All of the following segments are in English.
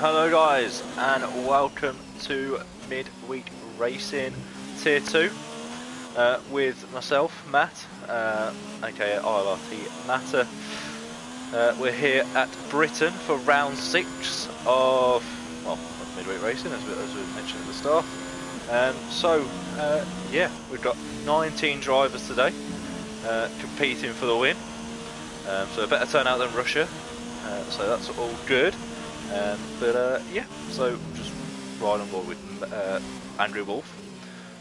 Hello guys, and welcome to Midweek Racing Tier 2 with myself, Matt, aka ILRT Matter. We're here at Britain for round 6 of Midweek Racing, as we mentioned at the start. Yeah, we've got 19 drivers today competing for the win. So a better turnout than Russia, so that's all good. Yeah, so just ride on board with Angry Wolf,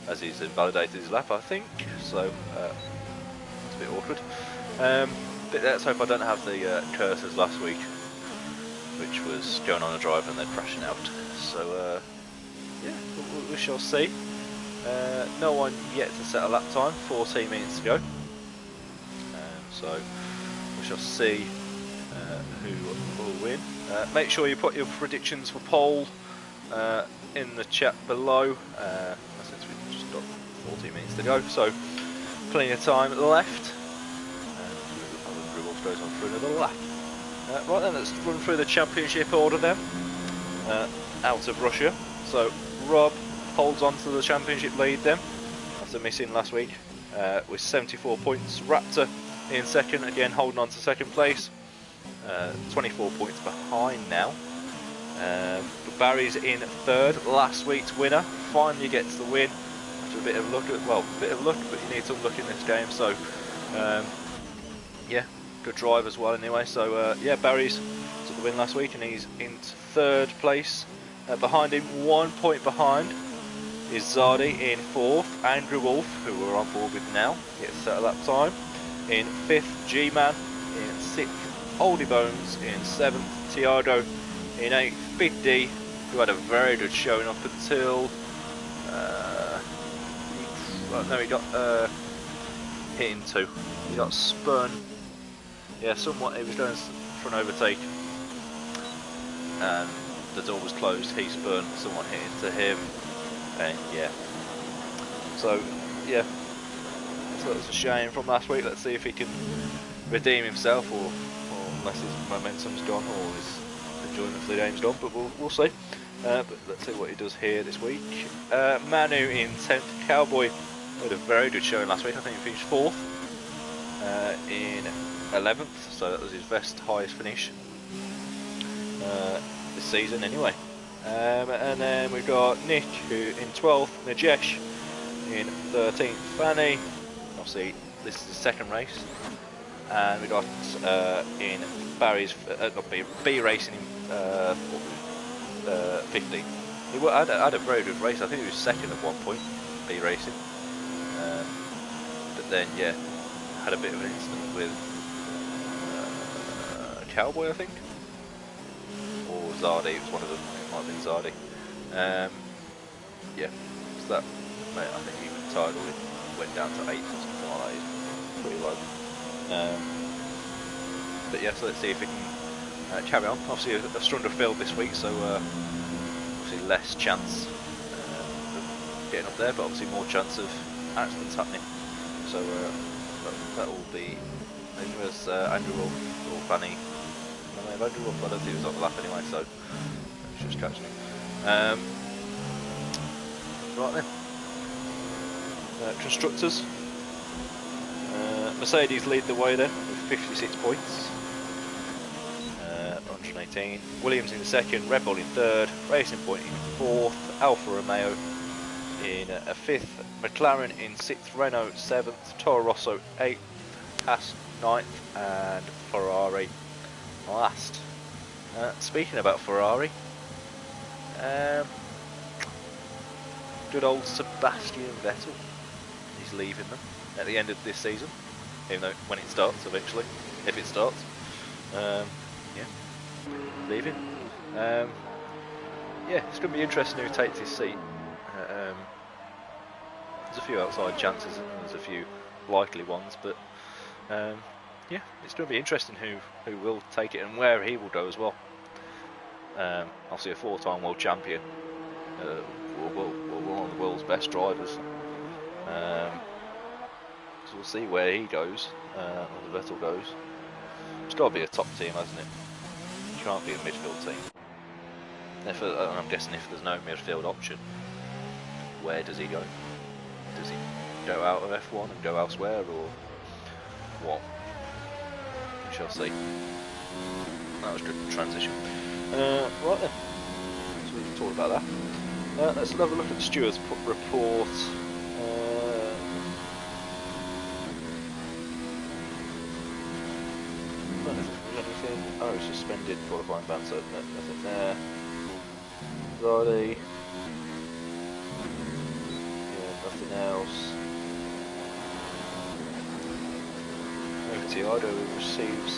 as he's invalidated his lap, I think, so it's a bit awkward. But let's hope I don't have the curses last week, which was going on a drive and then crashing out. So yeah, we shall see. No one yet to set a lap time, 14 minutes to go. So we shall see who will win. Make sure you put your predictions for pole in the chat below, since we've just got 14 minutes to go, so plenty of time left. Wolf goes on for another lap. Right then, let's run through the championship order then, out of Russia. So Rob holds on to the championship lead then, after missing last week, with 74 points. Raptor in second, again holding on to second place. 24 points behind now. But Barry's in third. Last week's winner finally gets the win after a bit of luck. But you need some luck in this game. So yeah, good drive as well. Anyway, so yeah, Barry's took the win last week and he's in third place. Behind him, 1 point behind, is Zardy in fourth. Andrew Wolf, who we're on board with now, gets set lap time. In fifth, G-Man. In sixth, Oldie Bones. In seventh, Tiago. In eighth, Big D, who had a very good showing up until he got hit into. He got spun. Yeah, somewhat. He was going for an overtake, and the door was closed. He spun. Someone hit into him, and yeah. So yeah. So that's a shame from last week. Let's see if he can redeem himself, or unless his momentum's gone, or his enjoyment for the game's gone. But we'll see. But let's see what he does here this week. Manu in 10th. Cowboy had a very good showing last week. I think he finished 4th in 11th. So that was his best, highest finish this season, anyway. And then we've got Nick, who in 12th. Najesh in 13th. Fanny. Obviously, this is his second race, and we got in Barry's B Racing in 15. He had a very good race. I think he was second at one point, B Racing, but then yeah, had a bit of an incident with Cowboy, I think, or Zardy. It was one of them. It might have been Zardy. Yeah, so that, mate, I think he title went down to 8th or something like that. He's pretty low. But yeah, so let's see if we can carry on. Obviously a stronger field this week, so obviously less chance of getting up there, but obviously more chance of accidents happening. So that will be, I think it was Andrew Wolf or Fanny. No, Andrew Wolf, I don't think he was on the lap anyway, so it's just catching him. Right then. Constructors. Mercedes lead the way there with 56 points. 118. Williams in second. Red Bull in third. Racing Point in fourth. Alfa Romeo in 5th. McLaren in 6th. Renault 7th. Toro Rosso 8th. Haas 9th. And Ferrari last. Speaking about Ferrari, good old Sebastian Vettel. He's leaving them at the end of this season, even though when it starts eventually, if it starts. Yeah, leaving. Yeah, it's going to be interesting who takes his seat. There's a few outside chances and there's a few likely ones, but yeah, it's going to be interesting who will take it and where he will go as well. Obviously a 4-time world champion, one of the world's best drivers. So we'll see where he goes, or the Vettel goes. It's got to be a top team, hasn't it? It can't be a midfield team. I'm guessing if there's no midfield option, where does he go? Does he go out of F1 and go elsewhere, or what? We shall see. That was a good transition. Right then, so we've talked about that. Let's have a look at the stewards' report. Anything? Oh, suspended qualifying ban, so nothing there. Riley. Yeah, nothing else. Otiado receives.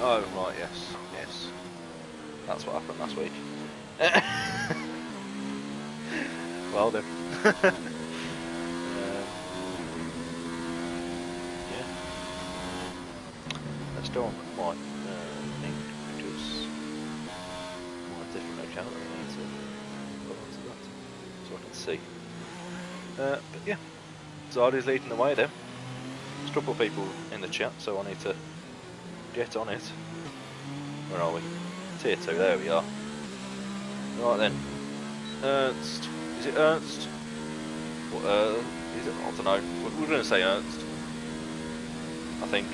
Oh, right, yes. That's what happened last week. Well then. Yeah. Let's go on with my link, because my different account I need to go onto that so I can see. But yeah, Zardy's leading the way then. There's a couple of people in the chat, so I need to get on it. Where are we? Tier 2, there we are. Right then. Ernst. Is it Ernst? What, is it? I don't know. We're going to say Ernst. I think.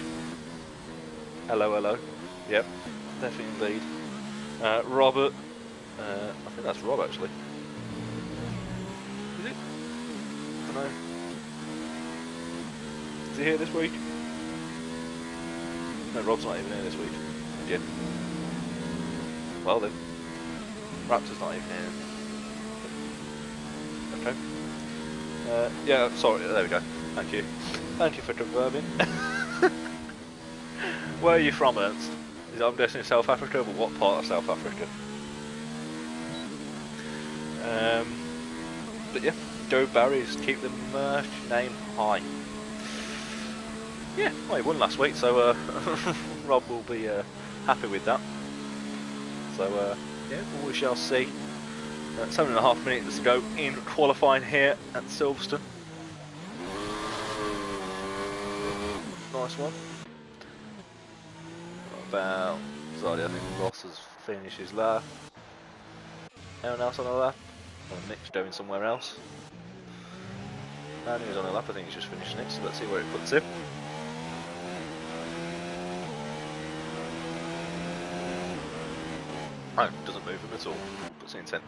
Hello. Yep, definitely indeed. Robert. I think that's Rob actually. Is it? I don't know. Is he here this week? No, Rob's not even here this week. Yeah. Well then. Raptor's not even here. Okay. Yeah, sorry, there we go. Thank you. Thank you for confirming. Where are you from, Ernst? I'm guessing South Africa, but what part of South Africa? But yeah, go Barrys, keep the merch name high. Yeah, well, he won last week, so Rob will be happy with that. So yeah, we shall see. 7.5 minutes to go in qualifying here at Silverstone. Nice one. About, sorry, I think Ross has finished his lap. Anyone else on a lap? Or Nick's going somewhere else. No, he's on a lap, I think he's just finished next, so let's see where it puts him. Oh, doesn't move him at all. Puts it in 10th.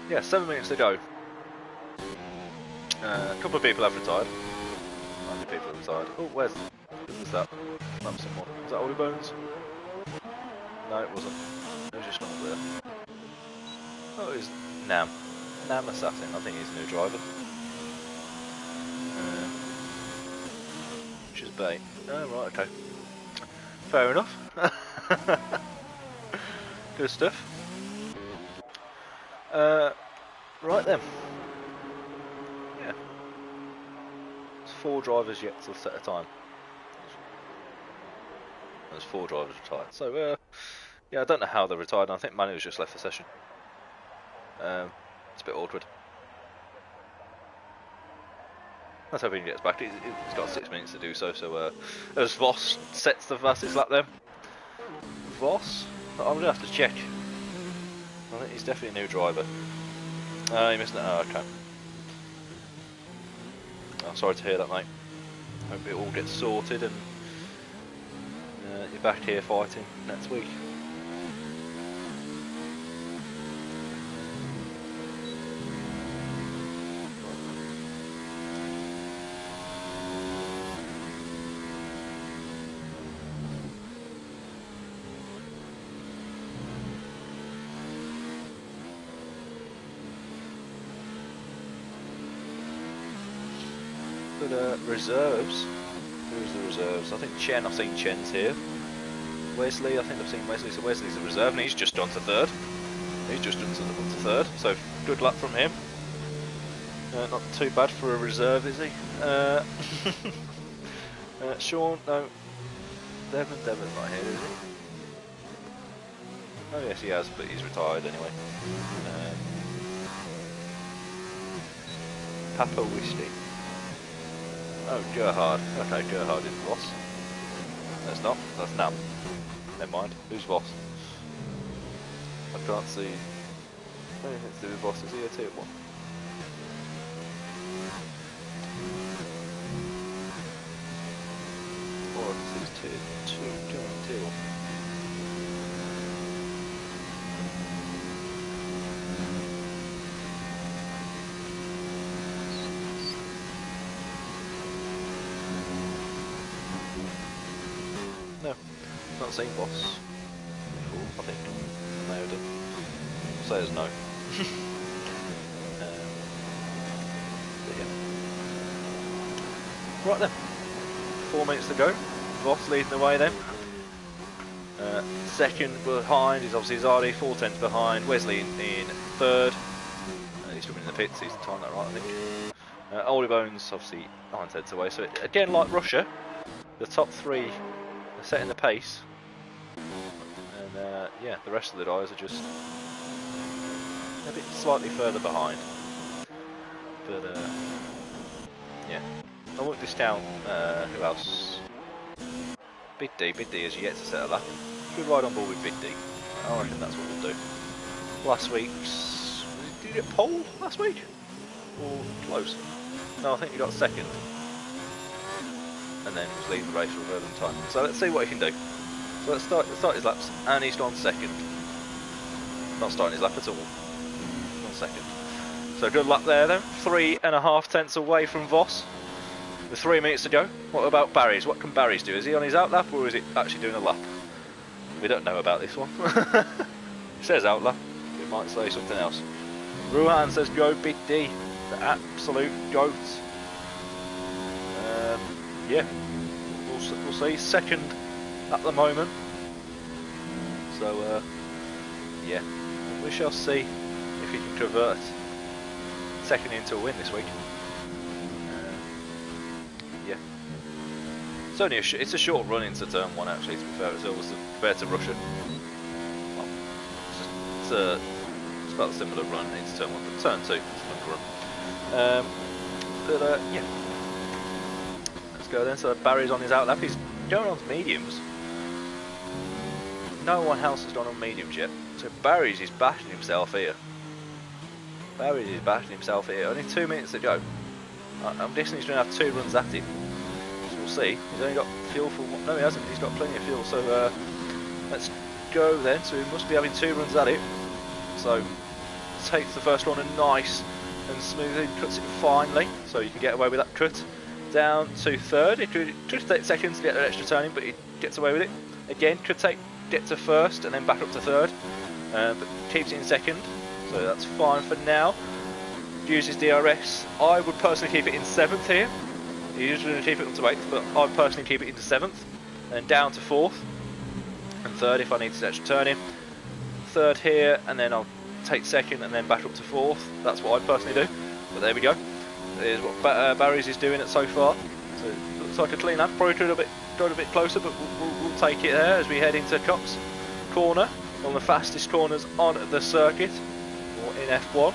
Yeah, 7 minutes to go. A couple of people have retired. 90 people have retired. Oh, where's that? That was someone. Was that Ollie Bones? No, it wasn't. It was just not there. Oh, it was Nam. Nam Assassin. I think he's a new driver. Which is Bay. Oh, right, okay. Fair enough. Good stuff. Right then. Yeah. There's 4 drivers yet to set a time. There's 4 drivers retired. So, yeah, I don't know how they retired. I think Manu's just left the session. It's a bit awkward. Let's hope he gets back. He's got 6 minutes to do so. So, as Voss sets the fastest lap then. Voss? I'm going to have to check. I think he's definitely a new driver. He missed it. Oh, okay. Oh, sorry to hear that, mate. Hope it all gets sorted and you're back here fighting next week. But reserves. Who's the reserves? I think Chen. I've seen Chen's here. Wesley. I think I've seen Wesley. So Wesley's a reserve, and he's just on to 3rd. He's just on to 3rd. So good luck from him. Not too bad for a reserve, is he? Sean. No. Devon's not here, is he? Oh yes, he has, but he's retired anyway. Papa Wishley. Oh, Gerhard. Okay, Gerhard is Voss. That's not. That's Nam. Never mind. Who's Voss? I can't see anything to do with Voss. Is he a tier 1? Or this is tier 2. Come on, tier 1. No, not seeing Voss. I think I may have done. Say as no. But yeah. Right then, 4 minutes to go. Voss leading the way then. Second behind is obviously Zardy, 4/10 behind. Wesley in third. He's coming in the pits, he's timed that right, I think. Oldie Bones obviously 9/10 away. So again, like Russia, the top 3 are setting the pace. And yeah, the rest of the guys are just a bit slightly further behind. But yeah, I won't discount who else. Big D is yet to set a lap. Should ride on board with Big D. I reckon that's what we'll do. Last week's, did you get pole last week? Or close? No, I think he got second. And then was leading the race for a very long time. So let's see what he can do. So let's start his laps, and he's gone second. Not starting his lap at all. 1 second. So good luck there then. 3.5 tenths away from Voss. With 3 minutes to go. What about Barry's? What can Barry's do? Is he on his out lap, or is it actually doing a lap? We don't know about this one. It says out lap. It might say something else. Ruhan says go Big D. The absolute goat. Yeah. We'll see. Second at the moment. So yeah. We shall see if he can convert second into a win this week. Yeah. It's only it's a short run into turn 1 actually, to be fair, as always compared to Russia. Well, it's about a similar run into turn 1, but turn 2 is a longer run. But yeah. Let's go then. So Barry's on his out lap. He's going on to mediums. No one else has gone on mediums yet. So Barry's is bashing himself here. Barry's is bashing himself here. Only 2 minutes to go. I'm guessing he's going to have 2 runs at it. So we'll see. He's only got fuel for one. No, he hasn't. He's got plenty of fuel. So let's go then. So he must be having 2 runs at it. So takes the first one and nice and smoothly cuts it finally. So you can get away with that cut. Down to third. It could take seconds to get an extra turning, but he gets away with it. Again, could get to first and then back up to third. But keeps it in second. So that's fine for now. Uses DRS. I would personally keep it in 7th here. He's usually going to keep it up to 8th, but I'd personally keep it into 7th. And down to 4th. And 3rd if I need to extra turn in. 3rd here, and then I'll take 2nd and then back up to 4th. That's what I'd personally do. But there we go. Here's what Barry's is doing it so far. So it looks like a clean lap. Probably could have got a bit closer, but we'll take it there as we head into Cops Corner. One of the fastest corners on the circuit, or in F1.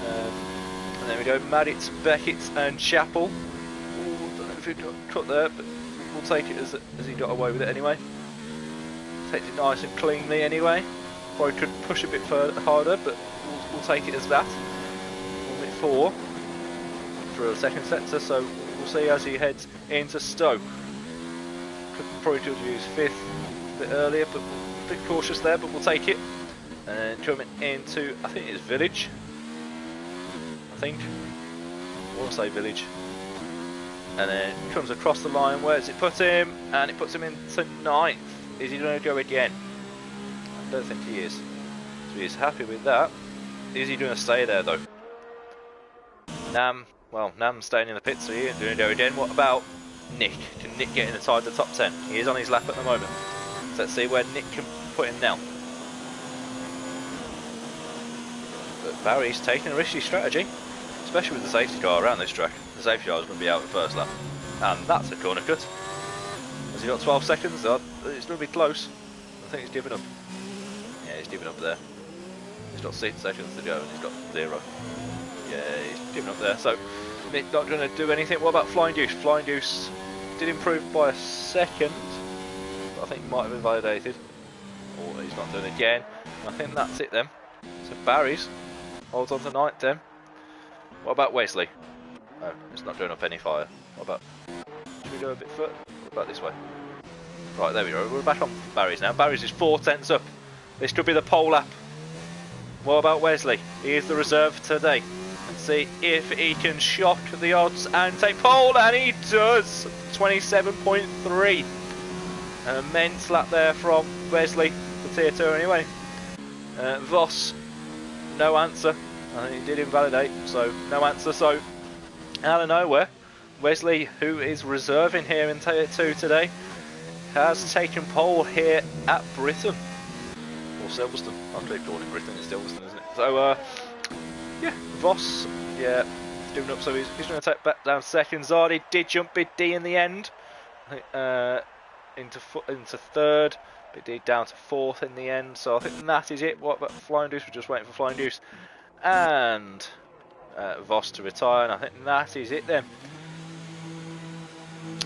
And there we go, Madditz, Beckett and Chapel. Ooh, don't know if he got cut there, but we'll take it as he got away with it anyway. Takes it nice and cleanly anyway. Probably could push a bit harder, but we'll take it as that. 1.4 for a second sector, so we'll see as he heads into Stoke. Probably could use 5th a bit earlier, but a bit cautious there, but we'll take it. And coming into, I think it's Village. I want to say Village. And then comes across the line. Where does it put him? And it puts him into 9th. Is he going to go again? I don't think he is. So he's happy with that. Is he going to stay there though? Nam's staying in the pits, so he ain't going to go again. What about Nick? Can Nick get inside the top 10? He is on his lap at the moment. So let's see where Nick can put him now. But Barry's taking a risky strategy, especially with the safety car around this track. The safety car is going to be out at the first lap. And that's a corner cut. Has he got 12 seconds? It's going to be close. I think he's giving up. Yeah, he's giving up there. He's got 6 seconds to go and he's got 0. Yeah, he's giving up there. So not going to do anything. What about Flying Deuce? Flying Deuce did improve by a second, but I think he might have invalidated. Or he's not doing it again. I think that's it then. So Barry's holds on to 9th then. What about Wesley? Oh, it's not doing up any fire. What about... Should we go a bit further? What about this way? Right, there we go. We're back on Barry's now. Barry's is 4 tenths up. This could be the pole lap. What about Wesley? He is the reserve today. Let's see if he can shock the odds and take pole, and he does! 27.3. An immense lap there from Wesley, for tier 2 anyway. Voss, no answer. I think he did invalidate, so no answer. So, out of nowhere, Wesley, who is reserving here in tier 2 today, has taken pole here at Britain. Or Silverstone. I keep calling it Britain, it's Silverstone, isn't it? So, yeah, Voss, yeah, doing up, so he's going to take back down second. Zardi did jump Big D in the end, into 3rd. Big D down to 4th in the end, so I think that is it. What about Flying Deuce? We're just waiting for Flying Deuce. And Voss to retire, and I think that is it then.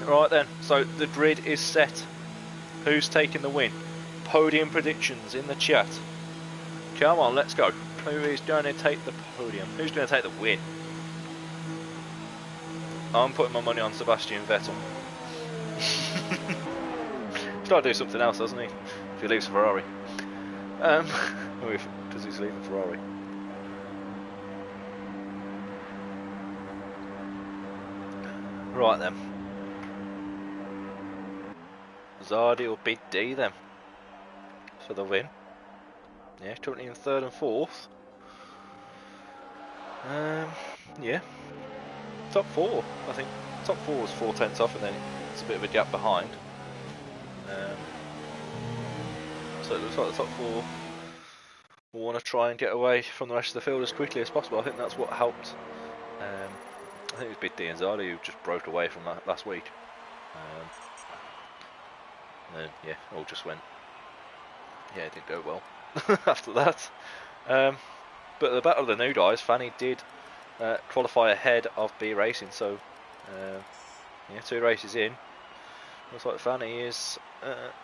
Right then, so the grid is set. Who's taking the win? Podium predictions in the chat. Come on, let's go. Who is going to take the podium? Who's going to take the win? I'm putting my money on Sebastian Vettel. He's got to do something else, doesn't he? If he leaves Ferrari. Does he's leaving Ferrari? Right then. Zardi or Big D then for the win. Yeah, currently in 3rd and 4th. Yeah. Top 4, I think. Top 4 was 4 tenths off, and then it's a bit of a gap behind. So it looks like the top 4 will want to try and get away from the rest of the field as quickly as possible. I think that's what helped. I think it was Big D and Zardi who just broke away from that last week. And yeah, all just went. Yeah, it didn't go well after that. But the battle of the new guys, Fanny did qualify ahead of B Racing, so yeah, 2 races in. Looks like Fanny is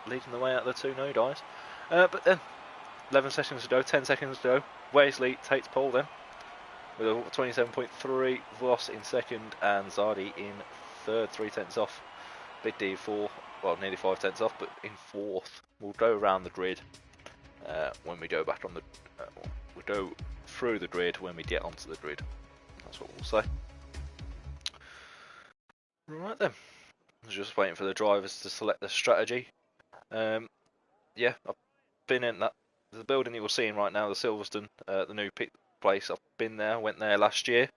leading the way out of the 2 new guys. But then, 11 seconds to go, 10 seconds to go. Wesley takes pole then, with a 27.3, Voss in 2nd, and Zardi in 3rd, 3 tenths off. Big D 4, well, nearly 5 tenths off, but in 4th. We'll go around the grid when we go back on the. We'll go through the grid when we get onto the grid. That's what we'll say. Right then. I was just waiting for the drivers to select the strategy. Yeah, I've been in the building you were seeing right now, the Silverstone, the new pit place. I've been there. Went there last year.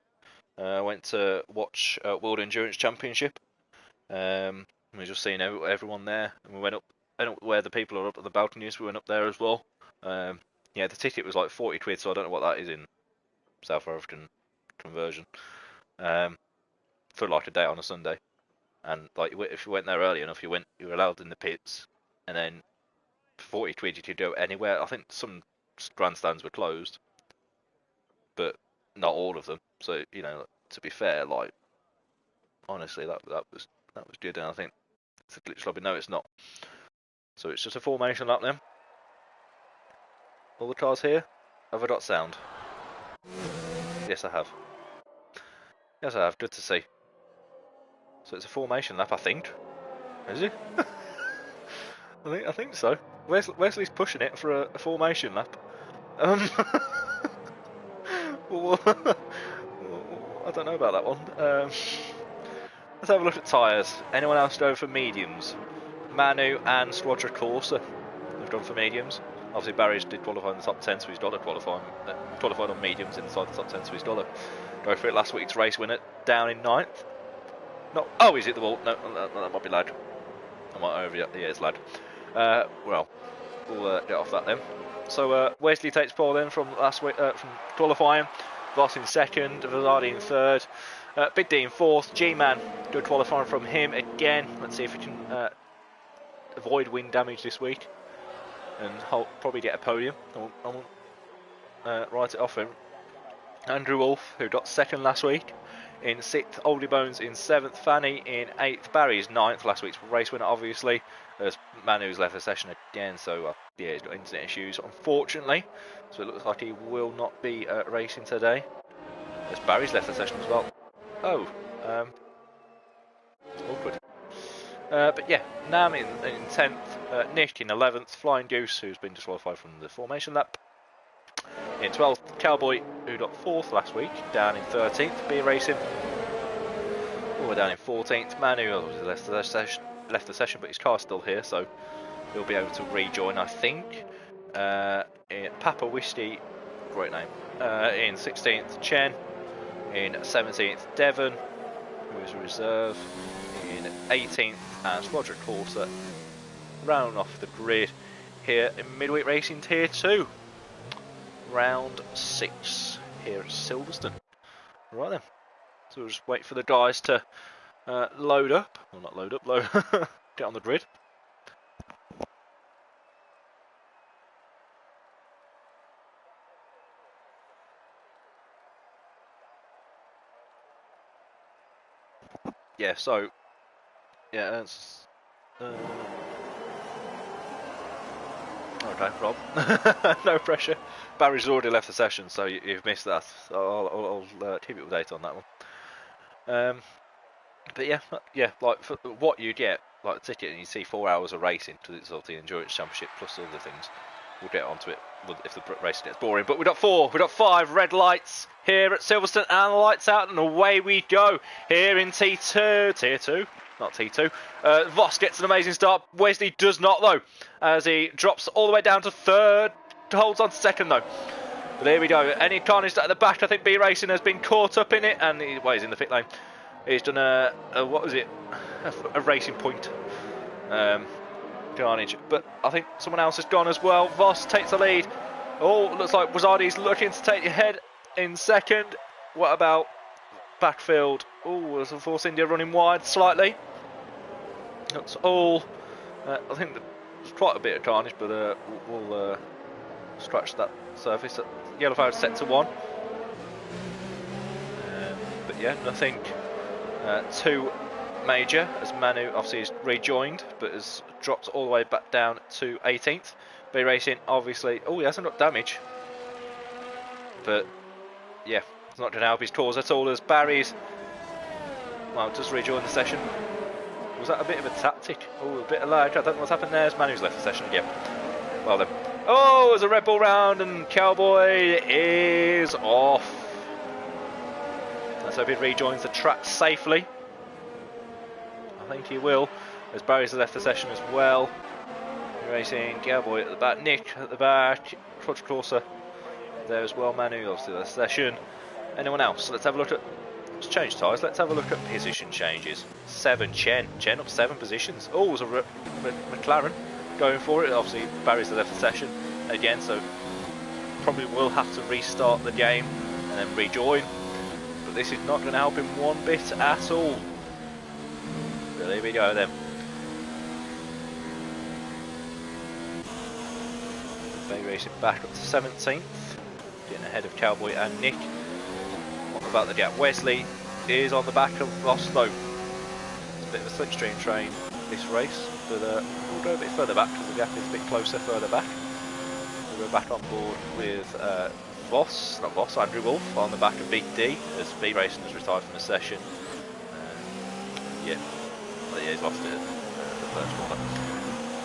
Went to watch World Endurance Championship. We just seen everyone there, and we went up where the people are up at the balconies. We went up there as well. Yeah, the ticket was like 40 quid, so I don't know what that is in South African conversion. For like a day on a Sunday, and like if you went there early enough, you were allowed in the pits, and then for 40 quid you could go anywhere. I think some grandstands were closed, but not all of them. So you know, to be fair, like honestly, that was good, and I think it's a glitch lobby. No, it's not. So it's just a formation lap then. All the cars here. Have I got sound? Yes, I have. Yes, I have. Good to see. So it's a formation lap, I think. Is it? I think so. Wesley's pushing it for a formation lap. Well, I don't know about that one. Let's have a look at tyres. Anyone else go for mediums? Manu and Squadra Corsa have gone for mediums. Obviously Barry's did qualify in the top 10, so he's got to qualified on mediums inside the top 10, so he's got to go for it. Last week's race winner down in 9th. No, oh, is it the wall? No, that might be Lad. I might over. Yeah, it's Lad. Well, we'll get off that then. So Wesley takes pole then from last week from qualifying. Voss in 2nd, Velarde in 3rd, Big D in 4th. G-Man, good qualifying from him again. Let's see if we can avoid wind damage this week and probably get a podium. I won't write it off him. Andrew Wolf, who got 2nd last week, in 6th, Oldie Bones in 7th, Fanny in 8th, Barry's 9th, last week's race winner obviously, as Manu's left the session again, so yeah, he's got internet issues unfortunately, so it looks like he will not be racing today, as Barry's left the session as well. Oh, awkward. But yeah, Nam in 10th, Nick in 11th, Flying Goose, who's been disqualified from the formation lap, in 12th, Cowboy, who got 4th last week, down in 13th, B Racing. Oh, we're down in 14th. Manu obviously left the session, but his car's still here, so he'll be able to rejoin, I think. In Papa Whiskey, great name. In 16th, Chen. In 17th, Devon, who is a reserve. In 18th, and Roger Corsa. Round off the grid here in Midweek Racing Tier 2. Round 6 here at Silverstone. Right then, so we'll just wait for the guys to load up. Well, not load up, load. Get on the grid. Yeah, so yeah, that's okay, Rob. No pressure. Barry's already left the session, so you've missed that. So I'll keep you updated on that one. But yeah, like for what you get, like the ticket, and you see 4 hours of racing because it's obviously the endurance championship plus other things. We'll get onto it if the race gets boring. But we've got 5 red lights here at Silverstone, and the lights out, and away we go here in T2, Tier 2. Not T2. Voss gets an amazing start. Wesley does not though, as he drops all the way down to 3rd. Holds on to 2nd though. But here we go. Any carnage at the back. I think B Racing has been caught up in it, and he's in the pit lane. He's done a what was it? A racing point carnage. But I think someone else has gone as well. Voss takes the lead. Oh, looks like Wazardi's looking to take your head in 2nd. What about backfield? Oh, there's a Force India running wide slightly. That's all. I think there's quite a bit of carnage, but we'll scratch that surface. Yellow flag set to 1. But yeah, nothing too major, as Manu obviously is rejoined, but has dropped all the way back down to 18th. B Racing obviously, oh, he hasn't got damage, but yeah, it's not going to help his cause at all, as Barry's, well, just rejoined the session. Was that a bit of a tactic? Oh, a bit of lag. I don't know what's happened there, as Manu's left the session again. Well then. Oh, there's a Red Bull round, and Cowboy is off. Let's hope he rejoins the track safely. I think he will, as Barry's left the session as well. Racing, Cowboy at the back, Nick at the back, Roger Corsa there as well, Manu obviously the session. Anyone else? So let's have a look at, let's change tyres, let's have a look at position changes. 7, Chen up 7 positions. Oh, there's a McLaren going for it. Obviously Barry's left the session again, so probably will have to restart the game and then rejoin. But this is not going to help him one bit at all. But there we go then. Bay Racing back up to 17th, getting ahead of Cowboy and Nick. What about the gap? Wesley is on the back of Ross though. It's a bit of a slipstream train this race, but we'll go a bit further back because the gap is a bit closer further back. We'll go back on board with Andrew Wolf on the back of Big D, as B Racing has retired from the session. Yeah, he's lost it the first corner,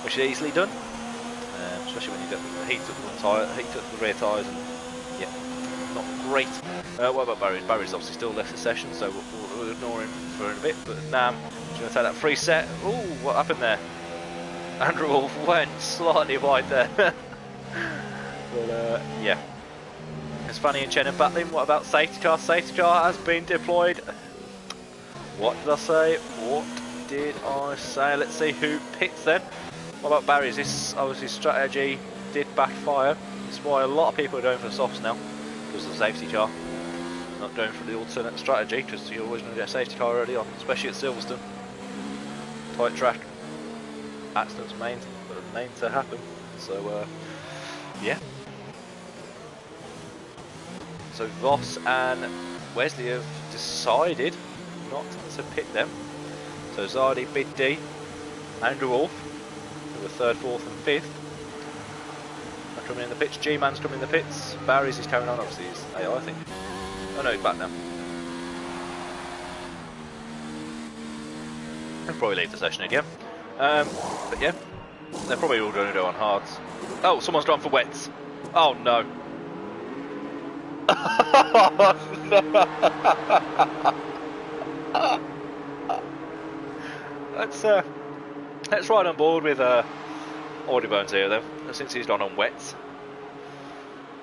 which is easily done. Especially when you get the heat up the rear tyres, and yeah, not great. What about Barry? Barry's obviously still left the session, so we'll ignore him for a bit. But Nam is going to take that free set. Oh, what happened there? Andrew Wolf went slightly wide there. But yeah, it's Fanny and Chen are battling. What about safety car? Safety car has been deployed. What did I say? What did I say? Let's see who picks then. What about Barry's? This obviously strategy did backfire. That's why a lot of people are going for the softs now, because of the safety car. Not going for the alternate strategy, because you're always going to get a safety car early on, especially at Silverstone. Tight track. Accidents main to happen. So yeah. So Voss and Wesley have decided not to pit them. So Zardy, Big D, Andrew Wolf, who were 3rd, 4th and 5th. Are coming in the pits. G-Man's coming in the pits. Barry's is carrying on, obviously he's AI, I think. Oh no, he's back now. He'll probably leave the session again. But yeah, they're probably all going to go on hards. Oh, someone's gone for wets. Oh no. Let's ride on board with Audie Bones here then, since he's gone on wets.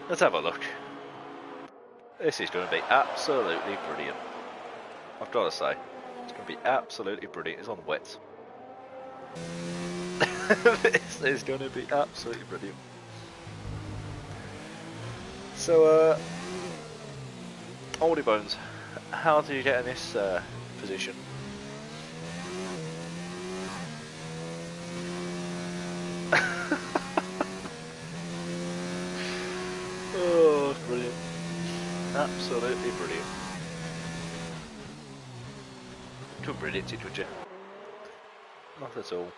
Let's have a look. This is going to be absolutely brilliant. I've got to say, it's going to be absolutely brilliant. It's on wets. This is going to be absolutely brilliant. So, Audie Bones, how did you get in this position? Oh, it's brilliant. Absolutely brilliant. Couldn't predict it, would you? Not at all.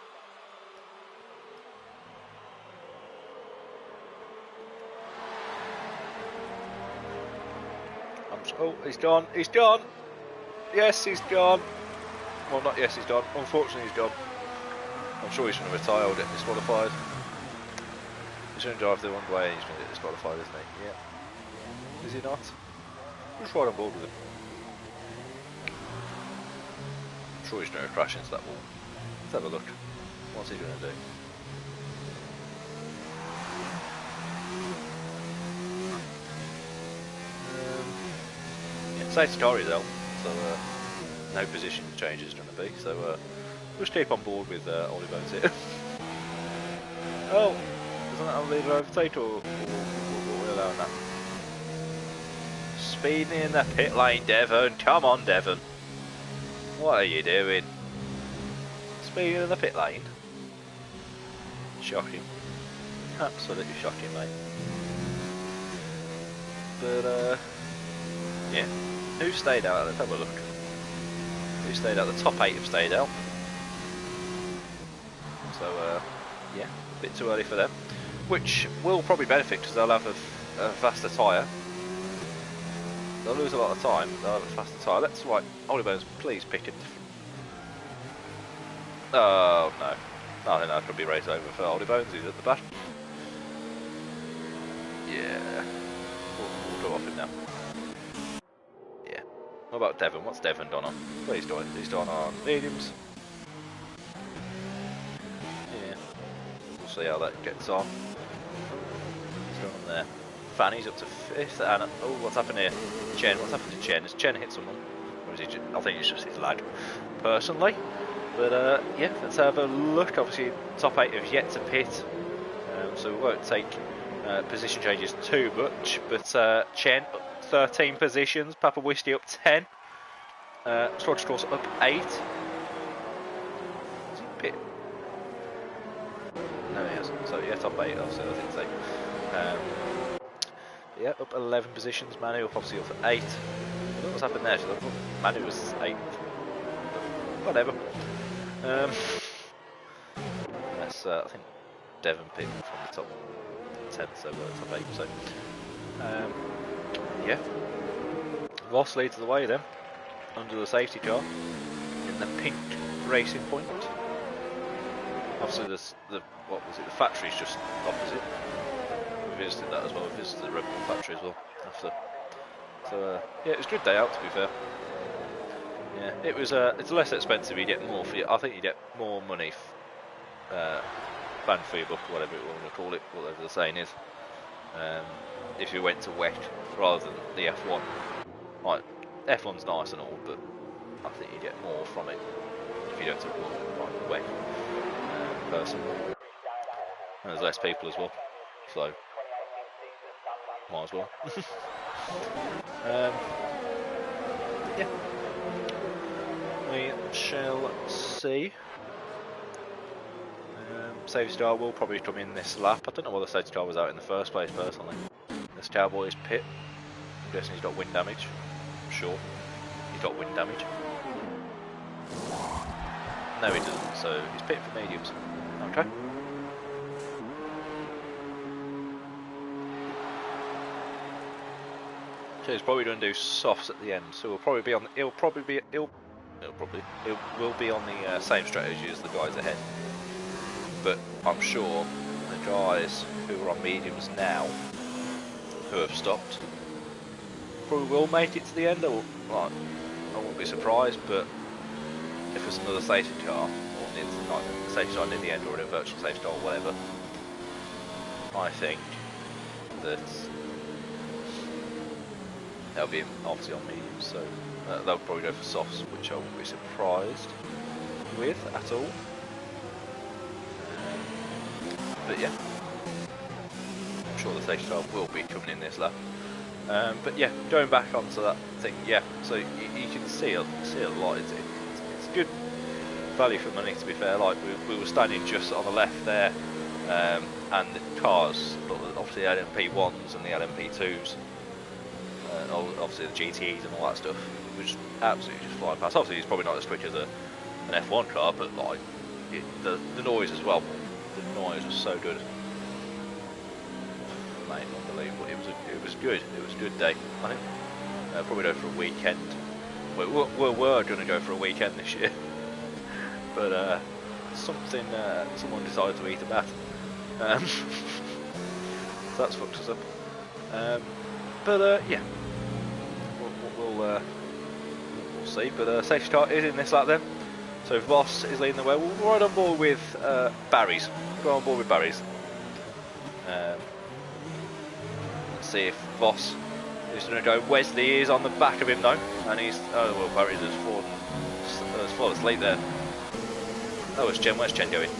Oh, he's gone. He's gone. Yes, he's gone. Well, not yes, he's gone. Unfortunately, he's gone. I'm sure he's going to retire or get disqualified. He's going to drive the wrong way and he's going to get disqualified, isn't he? Yeah. Is he not? Just ride on board with him. I'm sure he's going to crash into that wall. Let's have a look. What's he going to do? Safety car is out, so no position change is going to be, so just keep on board with Audie Bones here. Oh, doesn't that leader overtake or we're allowing that? Speeding in the pit lane, Devon, come on Devon. What are you doing? Speeding in the pit lane? Shocking. Absolutely shocking, mate. But yeah. Who stayed out? Let's have a look. Who stayed out? The top 8 have stayed out. So, yeah, a bit too early for them. Which will probably benefit because they'll have a faster tyre. They'll lose a lot of time, they'll have a faster tyre. That's right, Audie Bones, please pick it. Oh, no. I think that could be race over for Audie Bones, he's at the back. Yeah. We'll go off him now. What about Devon? What's Devon done on? Well, he's done on mediums. Yeah. We'll see how that gets on. He's done on there. Fanny's up to 5th. And oh, what's happened here? Chen. What's happened to Chen? Has Chen hit someone? Or is he just, I think it's just his lag, personally. But yeah, let's have a look. Obviously, top 8 have yet to pit, so we won't take position changes too much. But Chen. 13 positions, Papa Whiskey up 10, Scottish Course up 8. Is he pit? No, he hasn't. So yeah, top 8, obviously, I think so. Yeah, up 11 positions. Manu up obviously up for 8. I don't know what's happened there. So Manu was 8th. Whatever. That's I think Devon picked from the top 10, so top 8. So. Yeah, Ross leads the way then, under the safety car, in the pink Racing Point. Obviously the what was it, the factory's just opposite. We visited that as well, we visited the Red Bull factory as well after. So yeah, it was a good day out, to be fair. Yeah, it was it's less expensive, you get more for I think you get more money, bang for your buck, whatever you want to call it, whatever the saying is. If you went to WEC rather than the F1. Like, F1's nice and all, but I think you get more from it if you go to WEC person. And there's less people as well, so might as well. Yeah, we shall see. Safety car will probably come in this lap. I don't know why the safety car was out in the first place personally. This Cowboy's pit. I'm guessing he's got wind damage. I'm sure. He's got wind damage. No, he doesn't, so he's pitting for mediums. Okay. So he's probably going to do softs at the end, so we'll probably be on. He'll will be on the same strategy as the guys ahead. But I'm sure the guys who are on mediums now, who have stopped, probably will make it to the end. I won't be surprised, but if there's another safety car, or near the safety car near the end, or a virtual safety car, or whatever, I think that they'll be obviously on mediums, so they'll probably go for softs, which I won't be surprised with at all. But yeah, I'm sure the safety car will be coming in this lap. But yeah, going back onto that thing, yeah, so you can see a lot. It's good value for money, to be fair. Like we were standing just on the left there, and the cars, obviously the LMP1s and the LMP2s, obviously the GTEs and all that stuff, was absolutely just flying past. Obviously it's probably not as quick as an F1 car, but like the noise as well. The noise was so good. Mate, unbelievable. It was good. It was a good day. I think probably go for a weekend. We were going to go for a weekend this year, but someone decided to eat a bat. So that's fucked us up. But yeah, we'll see. But safety car is in this lap then. So Voss is leading the way. We're right on board with Barry's. We're on board with Barry's. Let's see if Voss is going to go. Wesley is on the back of him though, and he's Barry's has fallen asleep there. Oh, it's Chen. Where's Chen going?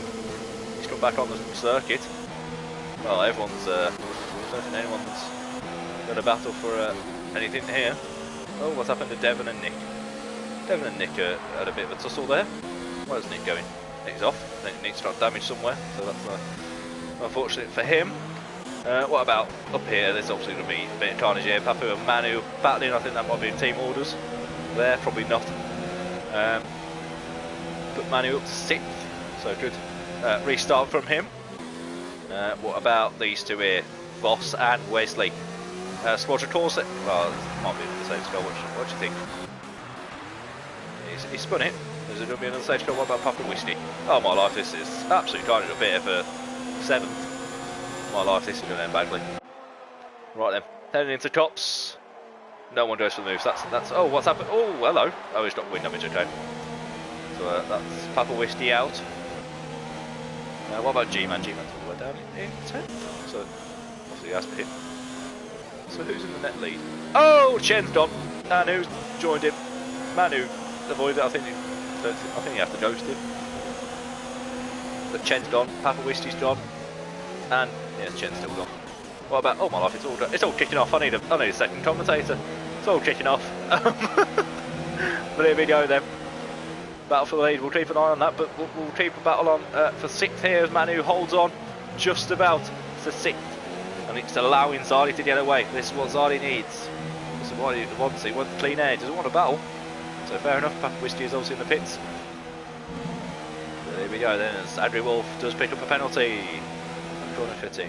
He's come back on the circuit. Well, everyone's. I don't think anyone's got a battle for anything here. Oh, what's happened to Devon and Nick? Devon and Nick had a bit of a tussle there. Where's Nick going? Nick's off. I think Nick's got damage somewhere, so that's unfortunate for him. What about up here? There's obviously going to be a bit of carnage here. Papu and Manu battling. I think that might be in team orders. There, probably not. Put Manu up to 6th, so good restart from him. What about these two here? Voss and Wesley. Squadron Claasen. Well, it might be the same score. What do you think? He spun it. Is it going to be another stage car? What about Papa Whiskey? Oh my life, this is absolutely carnage up here for 7th. My life, this is going to end badly. Right then, heading into Cops. No one goes for the moves. That's. Oh, what's happened? Oh, hello. Oh, he's got wind damage. Okay. So that's Papa Whiskey out. What about G-Man? G-Man's all the way down in 10th. So obviously he has to hit. So who's in the net lead? Oh, Chen's gone. Manu's joined him. Manu avoided it. I think he has to ghost him. But Chen's gone. Papa Whiskey's gone. And yeah, Chen's still gone. What about? Oh my life! It's all kicking off. I need a second commentator. It's all kicking off. But here we go then. Battle for the lead. We'll keep an eye on that, but we'll keep a battle on for 6th here as Manu holds on just about to 6th, and it's allowing Zardi to get away. This is what Zardi needs. This is what he wants. He wants clean air. He doesn't want a battle. So fair enough. Papa Whiskey is obviously in the pits. So here we go then as Andrew Wolf does pick up a penalty. Corner 15.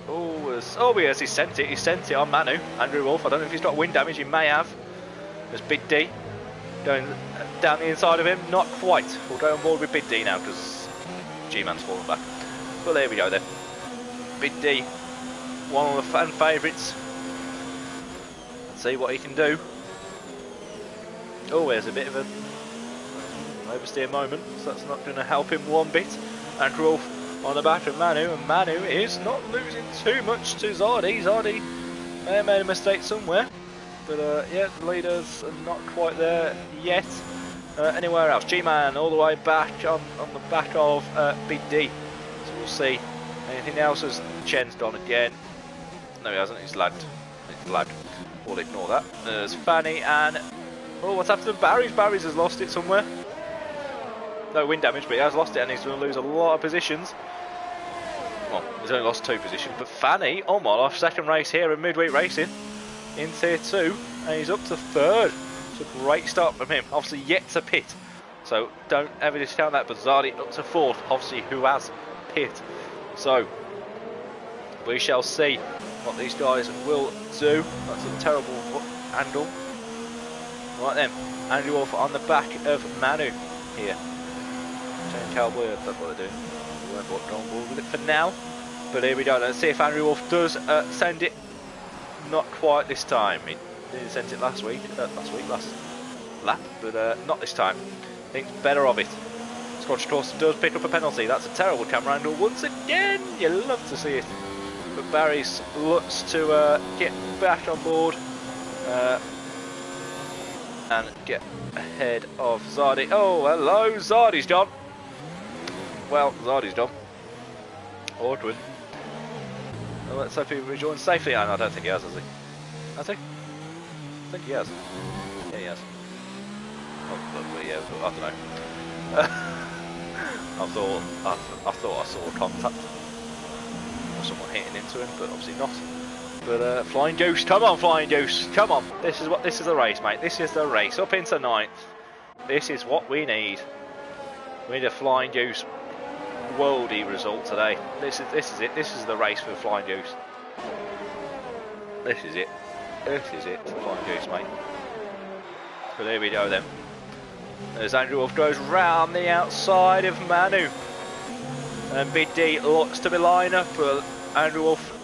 Oh yes, he sent it on Manu. Andrew Wolf. I don't know if he's got wind damage. He may have. There's Big D going down the inside of him. Not quite. We'll go on board with Big D now because G-Man's fallen back. But there we go then. Big D, one of the fan favourites. Let's see what he can do. Oh, there's a bit of an oversteer moment, so that's not going to help him one bit. Andrew Wolf on the back of Manu, and Manu is not losing too much to Zardi. Zardi may have made a mistake somewhere, but yeah, the leaders are not quite there yet. Anywhere else, G-Man all the way back on the back of Big D. So we'll see. Anything else as Chen's gone again? No, he hasn't. He's lagged. We'll ignore that. There's Fanny and oh, what's happened to Barry's? Barry's has lost it somewhere. No wind damage, but he has lost it, and he's going to lose a lot of positions. Well, he's only lost 2 positions, but Fanny, oh my life, second race here in Midweek Racing. in tier 2, and he's up to 3rd. It's a great start from him. Obviously yet to pit, so don't ever discount that. But Zardi up to 4th, obviously who has pit. So we shall see what these guys will do. That's a terrible handle. Right then, Andrew Wolf on the back of Manu here. Change Cowboy, that's what they're doing. We won't go on board with it for now. But here we go. Let's see if Andrew Wolf does send it. Not quite this time. He sent it last lap, but not this time. Thinks better of it. Scotch Course does pick up a penalty. That's a terrible camera angle once again. You love to see it. But Barry looks to get back on board and get ahead of Zardi. Oh, hello, Zardi's gone. Well, Zardi's gone. Awkward. Well, let's hope he rejoins safely. I don't think he has he? Has he? I think he has. Yeah, he has. Oh, yeah, I don't know. I thought I saw a contact or someone hitting into him, but obviously not. But Flying Goose, come on, Flying Goose, come on! This is the race, mate. This is the race up into 9th. This is what we need. We need a Flying Goose worldy result today. This is it. This is the race for Flying Goose. This is it. This is it, Flying Goose, mate. So there we go then. As Andrew Wolf goes round the outside of Manu. And Big D looks to be line up. Andrew Wolf.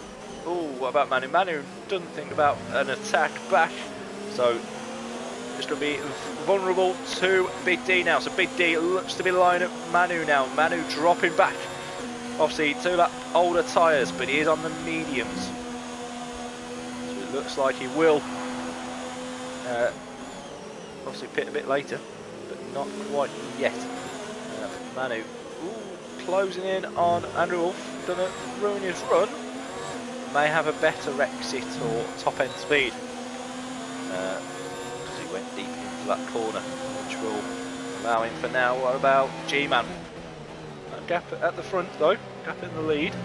Oh, what about Manu? Manu doesn't think about an attack back. So it's going to be vulnerable to Big D now. So Big D looks to be line up Manu now. Manu dropping back. Obviously 2 lap older tyres, but he is on the mediums. So it looks like he will obviously pit a bit later, but not quite yet. Manu closing in on Andrew Wolf. Gonna ruin his run. May have a better exit or top end speed. Because he went deep into that corner, which will allow him for now. What about G-Man? Gap at the front though, gap in the lead.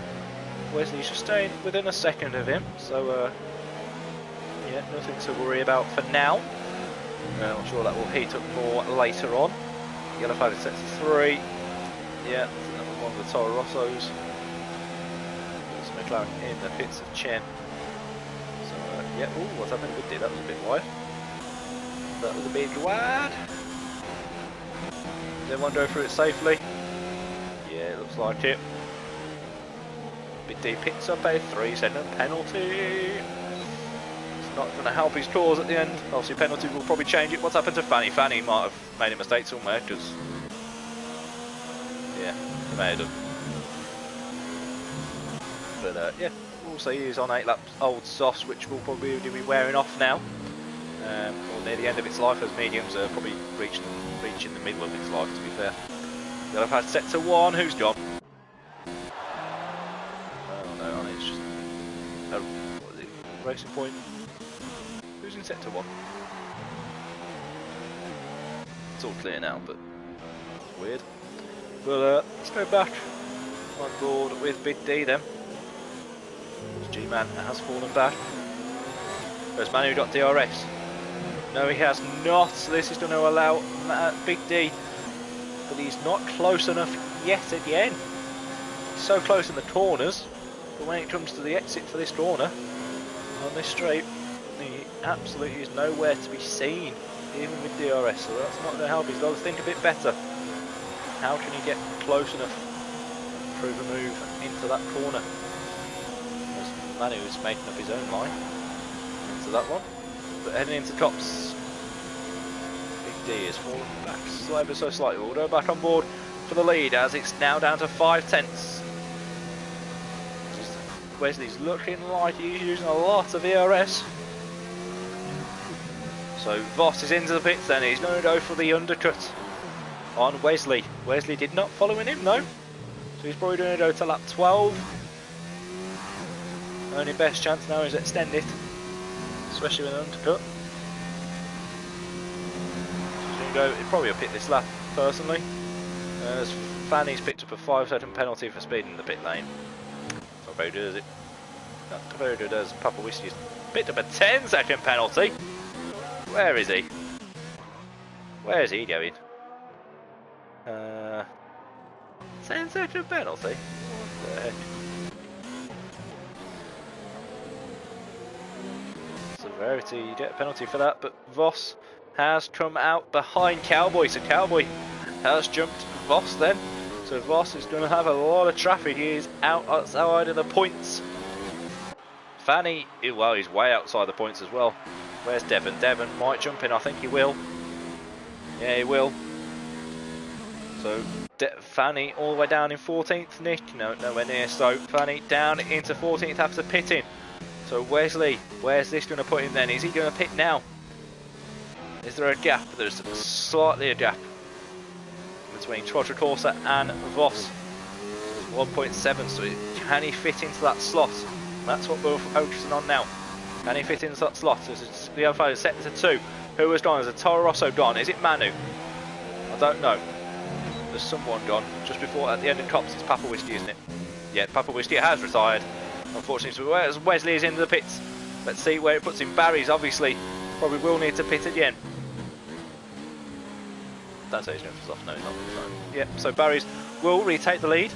Wesley's just staying within a second of him, so yeah, nothing to worry about for now. I'm sure that will heat up more later on. Yellow flag set to 3. Yeah, that was one of the Toro Rossos. McLaren in the pits of Chen. So yeah, ooh, what's happened? Good day, that was a bit wide. That was a bit wide. Did everyone go through it safely? Yeah, it looks like it. Big D picks up a 3-second penalty. It's not going to help his cause at the end. Obviously penalty will probably change it. What's happened to Fanny? Fanny might have made a mistake somewhere, because yeah, he may have done. But yeah, also he's on 8 laps old softs, which will probably be wearing off now, or near the end of its life, as mediums are probably reaching the middle of its life, to be fair. Yellow flag set to 1, who's gone? Oh no, I think it's just, what is it, Racing Point? Who's in set to 1? It's all clear now, but that's weird. But let's go back on board with Big D then. G-Man has fallen back. There's Manu got DRS. No, he has not. So this is going to allow Big D, but he's not close enough yet again. He's so close in the corners, but when it comes to the exit for this corner on this straight, he absolutely is nowhere to be seen, even with DRS. So that's not going to help. He's got to think a bit better. How can he get close enough, prove a move into that corner? Manu is making up his own line into that one, but heading into Cops, Big D is falling back ever so slightly. We'll go back on board for the lead as it's now down to 5 tenths. Wesley's looking like he's using a lot of ERS. So Voss is into the pits then. He's going to go for the undercut on Wesley. Wesley did not follow in him though, so he's probably going to go to lap 12. Only best chance now is extend it, especially with an undercut. So he's going to go, he'd probably have picked this lap personally. As Fanny's picked up a 5-second penalty for speeding the pit lane. Not very good, is it? Not very good as Papa Whiskey's Picked up a 10-second penalty. Where is he? Where is he going? 10-second penalty? What the heck? Severity, you get a penalty for that, but Voss has come out behind Cowboy, so Cowboy has jumped Voss then. So Voss is going to have a lot of traffic. He is outside of the points. Fanny, well, he's way outside the points as well. Where's Devon? Devon might jump in, I think he will. Yeah, he will. So Fanny all the way down in 14th. Nick, no, nowhere near. So Fanny down into 14th after pitting. So Wesley, where's this going to put him then? Is he going to pit now? Is there a gap? There's slightly a gap between Quattrocorsa and Voss. 1.7, so can he fit into that slot? That's what we're focusing on now. Can he fit into that slot? So the other side is set to 2. Who has gone? Is it Toro Rosso gone? Is it Manu? I don't know. There's someone gone. Just before, at the end of Cops, it's Papa Whiskey, isn't it? Yeah, Papa Whiskey has retired. Unfortunately, so whereas Wesley is in the pits. Let's see where it puts him. Barry's obviously probably will need to pit again. Don't say he's going for soft, no, he's not. So, yeah, so Barry's will retake the lead.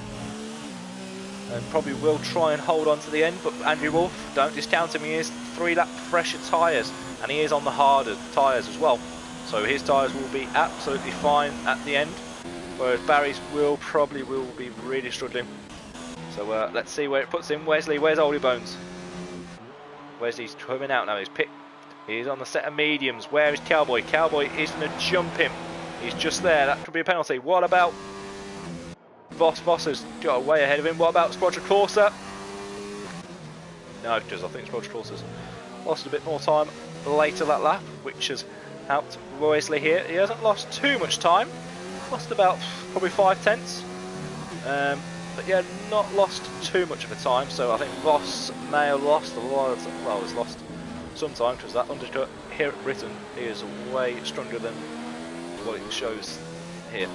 And probably will try and hold on to the end, but Andrew Wolf, don't discount him, he is 3-lap fresher tyres, and he is on the harder tyres as well. So his tyres will be absolutely fine at the end, whereas Barry's will be really struggling. So let's see where it puts him. Wesley, where's Oldie Bones? Wesley's coming out now, he's picked. He's on the set of mediums. Where is Cowboy? Cowboy is going to jump him. He's just there, that could be a penalty. What about Voss? Voss has got way ahead of him. What about Quattrocorsa? No, because I think Quattrocorsa's lost a bit more time later that lap, which has helped Wesley here. He hasn't lost too much time. Lost about probably 5 tenths. But yeah, not lost too much of a time. So I think Voss may have lost a lot of, well, he's lost some time because that undercut here at Britain is way stronger than what it shows here.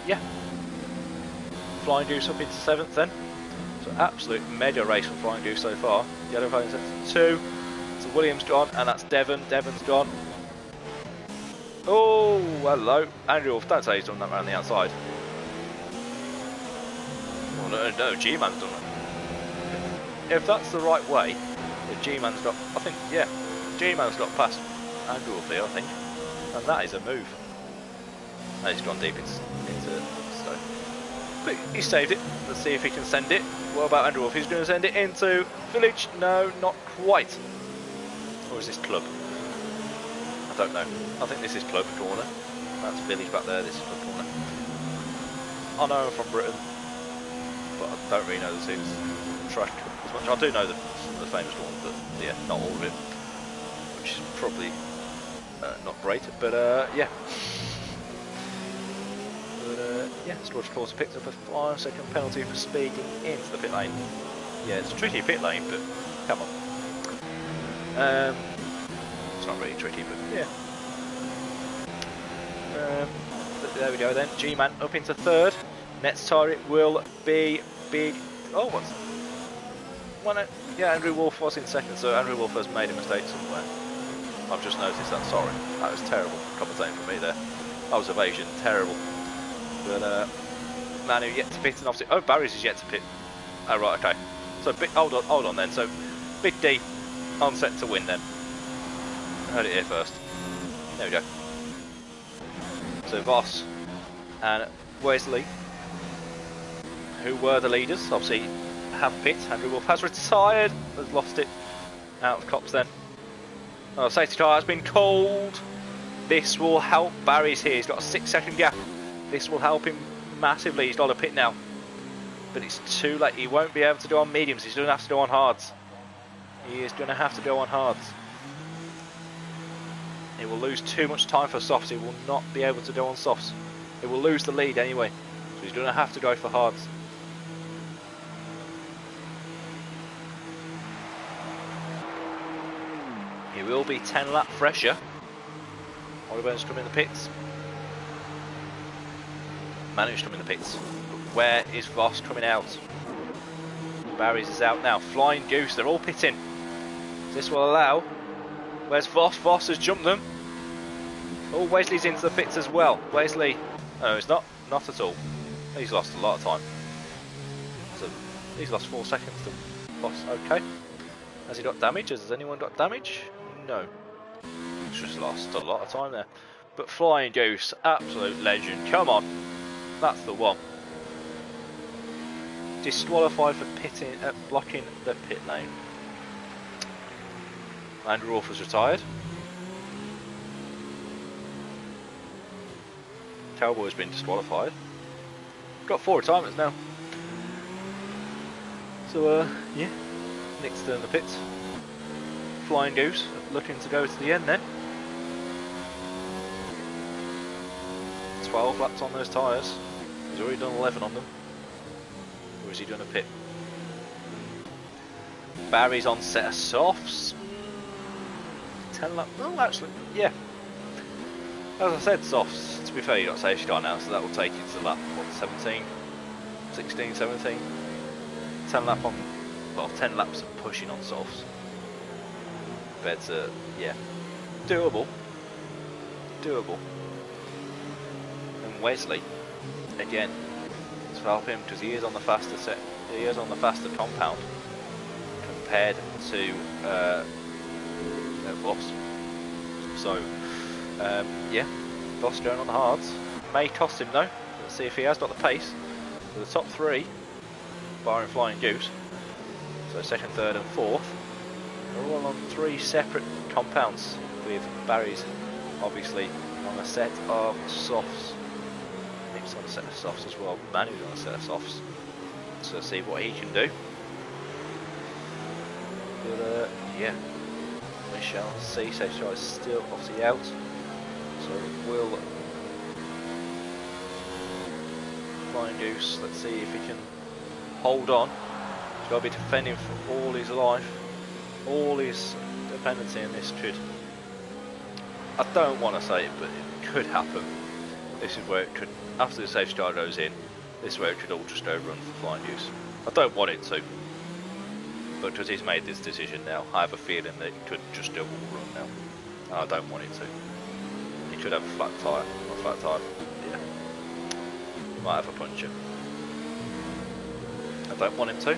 Yeah, Flying Goose up into 7th then. So absolute mega race for Flying Goose so far. Yellow phone set to 2. So Williams gone, and that's Devon. Devon's gone. Oh, hello. Andrew Wolf, don't say he's done that around the outside. Oh, no, G-Man's done it. If that's the right way, if G-Man's got, I think, yeah, G-Man's got past Andrew Wolf here, I think. And that is a move. Oh, he's gone deep into so. But he saved it. Let's see if he can send it. What about Andrew Wolf? He's going to send it into Village. No, not quite. Or is this Club? I don't know. I think this is Club corner. That's Village back there. This is Club corner. I know I'm from Britain, but I don't really know the scenes track as much. I do know some of the famous ones, but yeah, not all of it. Which is probably not great, but yeah. Yeah, Quattrocorsa picked up a 5-second penalty for speeding into the pit lane. Yeah, it's a tricky pit lane, but come on. It's not really tricky, but yeah. But there we go then. G-Man up into 3rd. Next target will be big. Oh, what's that? Yeah, Andrew Wolf was in 2nd, so Andrew Wolf has made a mistake somewhere. I've just noticed that. Sorry, that was terrible commentating for me there. Observation, terrible. But Manu yet to pit, and obviously, oh, Barry's is yet to pit. Oh right, okay. So hold on then. So Big D on set to win then. I heard it here first. There we go. So Voss and Wesley, who were the leaders, obviously have pit. Andrew Wolf has retired, has lost it out of Cops then. Oh, safety car has been called. This will help. Barry's here. He's got a 6-second gap. This will help him massively. He's got a pit now. But it's too late. He won't be able to do on mediums. He's going to have to go on hards. He is going to have to go on hards. He will lose too much time for softs. He will not be able to go on softs. He will lose the lead anyway. So he's going to have to go for hards. He will be 10-lap fresher. Oliver's come in the pits. Manu's come in the pits. Where is Voss coming out? Barry's is out now. Flying Goose, they're all pitting. This will allow. Where's Voss? Voss has jumped them. Oh, Wesley's into the pits as well. Wesley. No, it's not. Not at all. He's lost a lot of time. So he's lost 4 seconds to Voss. Okay. Has he got damage? Has anyone got damage? No. He's just lost a lot of time there. But Flying Goose, absolute legend. Come on. That's the one. Disqualified for blocking the pit lane. Andrew Wolf has retired. Cowboy's been disqualified. Got 4 retirements now. So yeah, Nick's still in the pits. Flying Goose looking to go to the end then. 12 laps on those tyres. He's already done 11 on them. Or is he doing a pit? Barry's on set of softs. 10 laps. Oh, actually, yeah. As I said, softs. To be fair, you got safety car now, so that will take you to lap, what, 17? 16, 17? 10 lap on, well, 10 laps of pushing on softs. Compared to, yeah, doable. Doable. And Wesley, again, to help him, because he is on the faster set, he is on the faster compound compared to Voss. So, yeah, Voss going on the hards. May cost him though. Let's see if he has got the pace. For the top 3, barring Flying Goose, so 2nd, 3rd and 4th, are all on 3 separate compounds, with Barry's obviously on a set of softs. Nick's on a set of softs as well. Manu's on a set of softs. So see what he can do. But yeah, we shall see. Safety is still obviously out, so we'll Flying Goose. Let's see if he can hold on. He's got to be defending for all his life, all his dependency, and this could, I don't want to say it, but it could happen. This is where it could, after the safety car goes in, this is where it could all just overrun for Flying Goose. I don't want it to, but because he's made this decision now, I have a feeling that it could just overrun now. And I don't want it to. He could have a flat tyre, not a flat tyre, yeah. He might have a puncture. I don't want him to,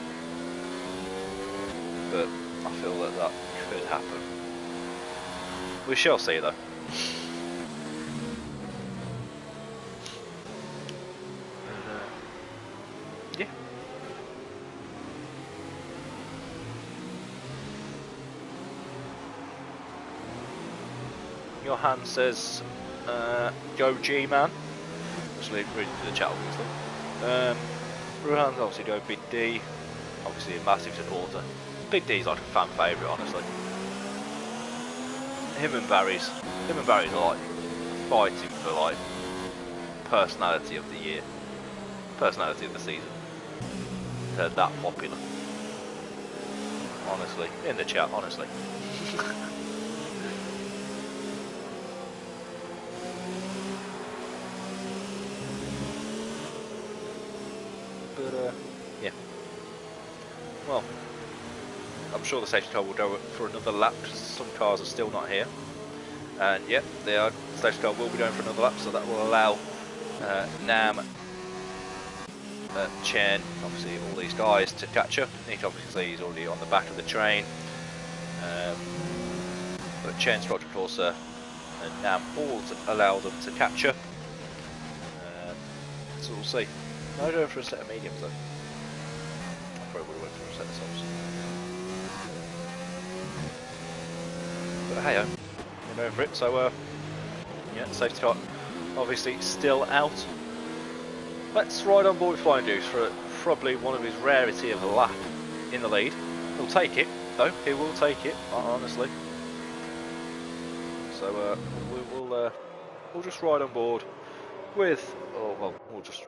but I feel that that could happen. We shall see though. Yeah. Johan says, go G-Man. Obviously, reading through the chat, obviously. Ruhan's obviously go Big D. Obviously, a massive supporter. Big D's like a fan favourite, honestly. Him and Barry's are like fighting for like personality of the year, personality of the season. They're that popular, honestly, in the chat, honestly. But yeah, well, I'm sure the safety car will go for another lap because some cars are still not here. And yeah, the safety car will be going for another lap, so that will allow Nam, Chen, obviously all these guys to catch up. Nick obviously is already on the back of the train. But Chen, Roger Corsa and Nam all allow them to catch up. So we'll see. No, going for a set of mediums though. I probably would have went for a set of softs. But hey, we're going for it. So yeah, safety car obviously still out. Let's ride on board with Flying Goose for probably one of his rarity of a lap in the lead. He'll take it though. He will take it, honestly. So we'll just ride on board with, oh well, we'll just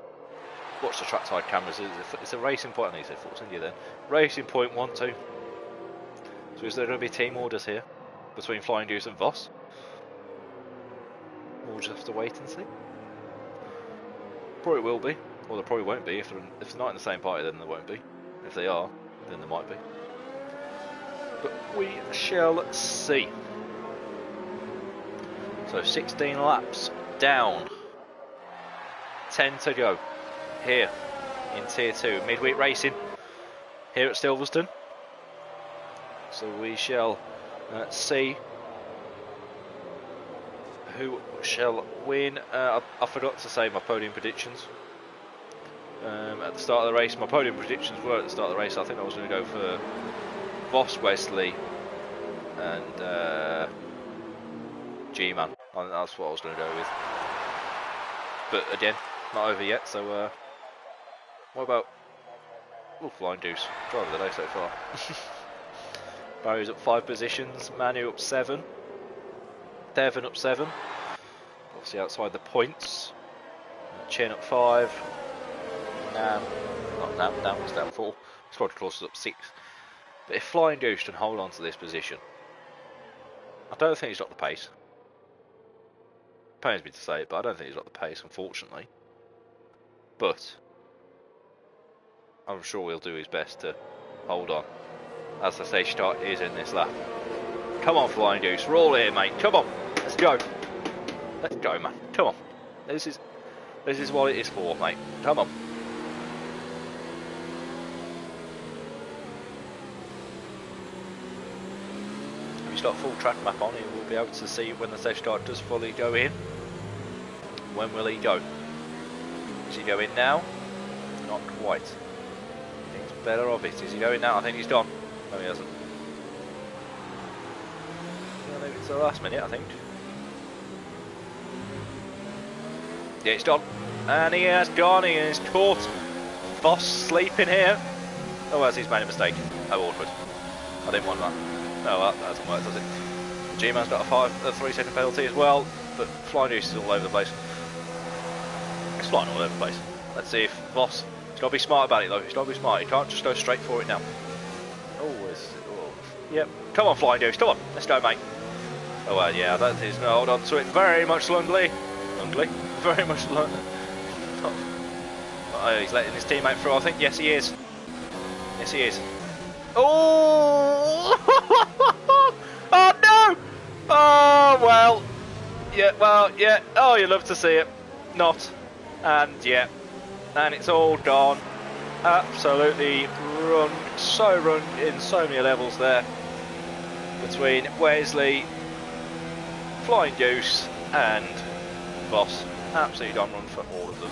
watch the trackside cameras. It's a racing point. I need to say Force India then. Racing point 1, 2. So is there going to be team orders here between Flying Goose and Voss? We'll just have to wait and see. Probably will be, or there probably won't be. If they're not in the same party, then there won't be. If they are, then there might be. but we shall see. So 16 laps down, 10 to go here in Tier 2, midweek racing here at Silverstone. So we shall see who shall win. I forgot to say my podium predictions at the start of the race. My podium predictions were at the start of the race. I think I was going to go for Voss, Wesley and G-Man. I think that's what I was going to go with. But again, not over yet, so what about Flying Deuce, driver of the day so far. Barry's up 5 positions, Manu up 7, Devon up 7, obviously outside the points, Chin up 5, Nam was down 4, Squad Clausen up 6. But if Flying Deuce can hold on to this position, I don't think he's got the pace. Pains me to say it, but I don't think he's got the pace, unfortunately. But I'm sure he'll do his best to hold on, as the stage start is in this lap. Come on, Flying Deuce, roll here, mate. Come on, let's go. Let's go, man. Come on. This is what it is for, mate. Come on. If he's got full track map on, he will be able to see when the stage start does fully go in. When will he go? Is he going now? Not quite. Thinks better of it. Is he going now? I think he's done. No, he hasn't. I think it's the last minute, I think. Yeah, it's done. And he has gone. He is caught. Voss sleeping here. Oh, as he's made a mistake. Oh, awkward. I didn't want that. No, that doesn't work, does it? G-Man's got a 3-second penalty as well, but Flying Deuce is all over the place. It's flying all over the place. Let's see if Voss... He's got to be smart about it though, he's got to be smart. He can't just go straight for it now. Oh, yep. Come on, Flying Deuce, come on. Let's go, mate. Oh, well, yeah, that is... No, hold on to it very much lungly. Very much lungly. Oh, he's letting his teammate through, I think. Yes, he is. Yes, he is. Oh! Oh, no! Oh, well. Yeah. Oh, you love to see it. Not. And, yeah. And it's all gone. Absolutely run in so many levels there. Between Wesley, Flying Deuce, and Voss. Absolutely gone run for all of them.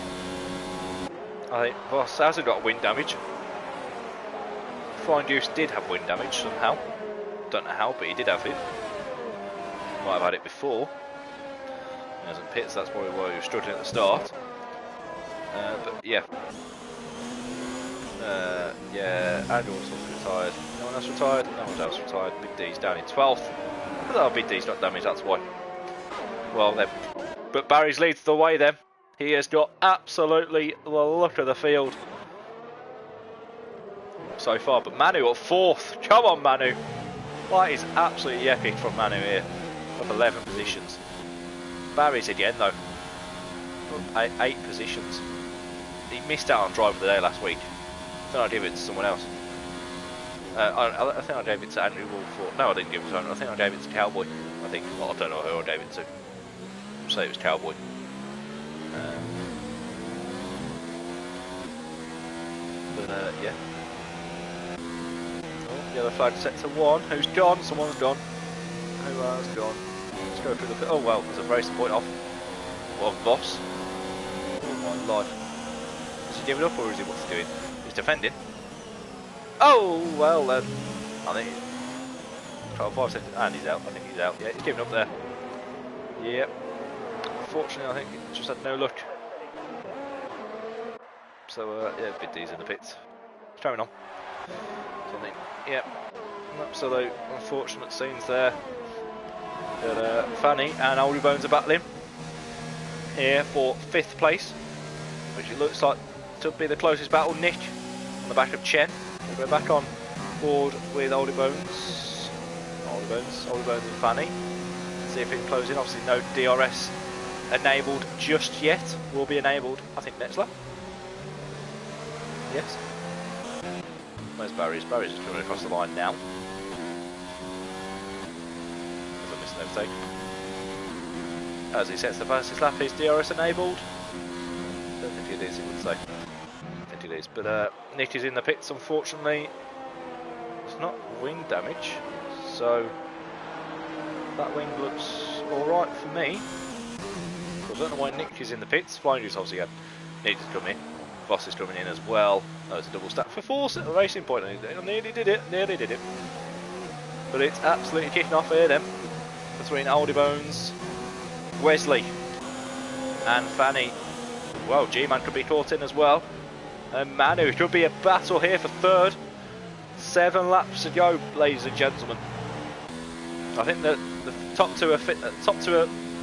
I think Voss hasn't got wind damage. Flying Deuce did have wind damage somehow. Don't know how, but he did have it. Might have had it before. He hasn't pit, so that's probably why he was struggling at the start. But yeah. Yeah, and also retired. No one else retired? No one else retired. Big D's down in 12th. Oh, Big D's not damaged, that's why. Well then. But Barry's leads the way then. He has got absolutely the look of the field so far. But Manu at 4th. Come on, Manu. That is absolutely epic from Manu here. Up 11 positions. Barry's again though. Up 8 positions. He missed out on driver of the day last week. I think I'll give it to someone else. I think I gave it to Andrew Wolf. No, I didn't give it to Andrew. I think I gave it to Cowboy. I think. Well, I don't know who I gave it to. I'll say it was Cowboy. But yeah. Oh, the other flag set to 1. Who's gone? Someone's gone. Who has gone? Let's go through the... Oh well, there's a racing point off. Well, Voss. Oh my life. Is he giving up or is he what's he doing? He's defending. Oh well then. I think he's 5 seconds and he's out. I think he's out. Yeah, he's giving up there. Yep. Unfortunately, I think he just had no luck. So yeah, Big D's in the pits. Carrying on. So I think, yep. Absolute unfortunate scenes there. But Fanny and Oldie Bones are battling here for 5th place, which it looks like to be the closest battle. Nick on the back of Chen. We'll go back on board with Oldie Bones and Fanny. See if he can close in. Obviously no DRS enabled just yet. Will be enabled, I think, next lap. Yes. Where's Barry's? Barry's just coming across the line now. overtake. As he sets the fastest lap, is DRS enabled? Don't think it is, it would say. I think it is, but Nick is in the pits, unfortunately. It's not wing damage, so that wing looks alright for me. I don't know why Nick is in the pits. Flying Juice obviously needed to come in. Voss is coming in as well. Oh, it's a double stack for 4 racing point. I nearly did it. But it's absolutely kicking off here then between Oldie Bones, Wesley and Fanny. Well, G-Man could be caught in as well. And Manu, it could be a battle here for third. 7 laps to go, ladies and gentlemen. I think that the top two are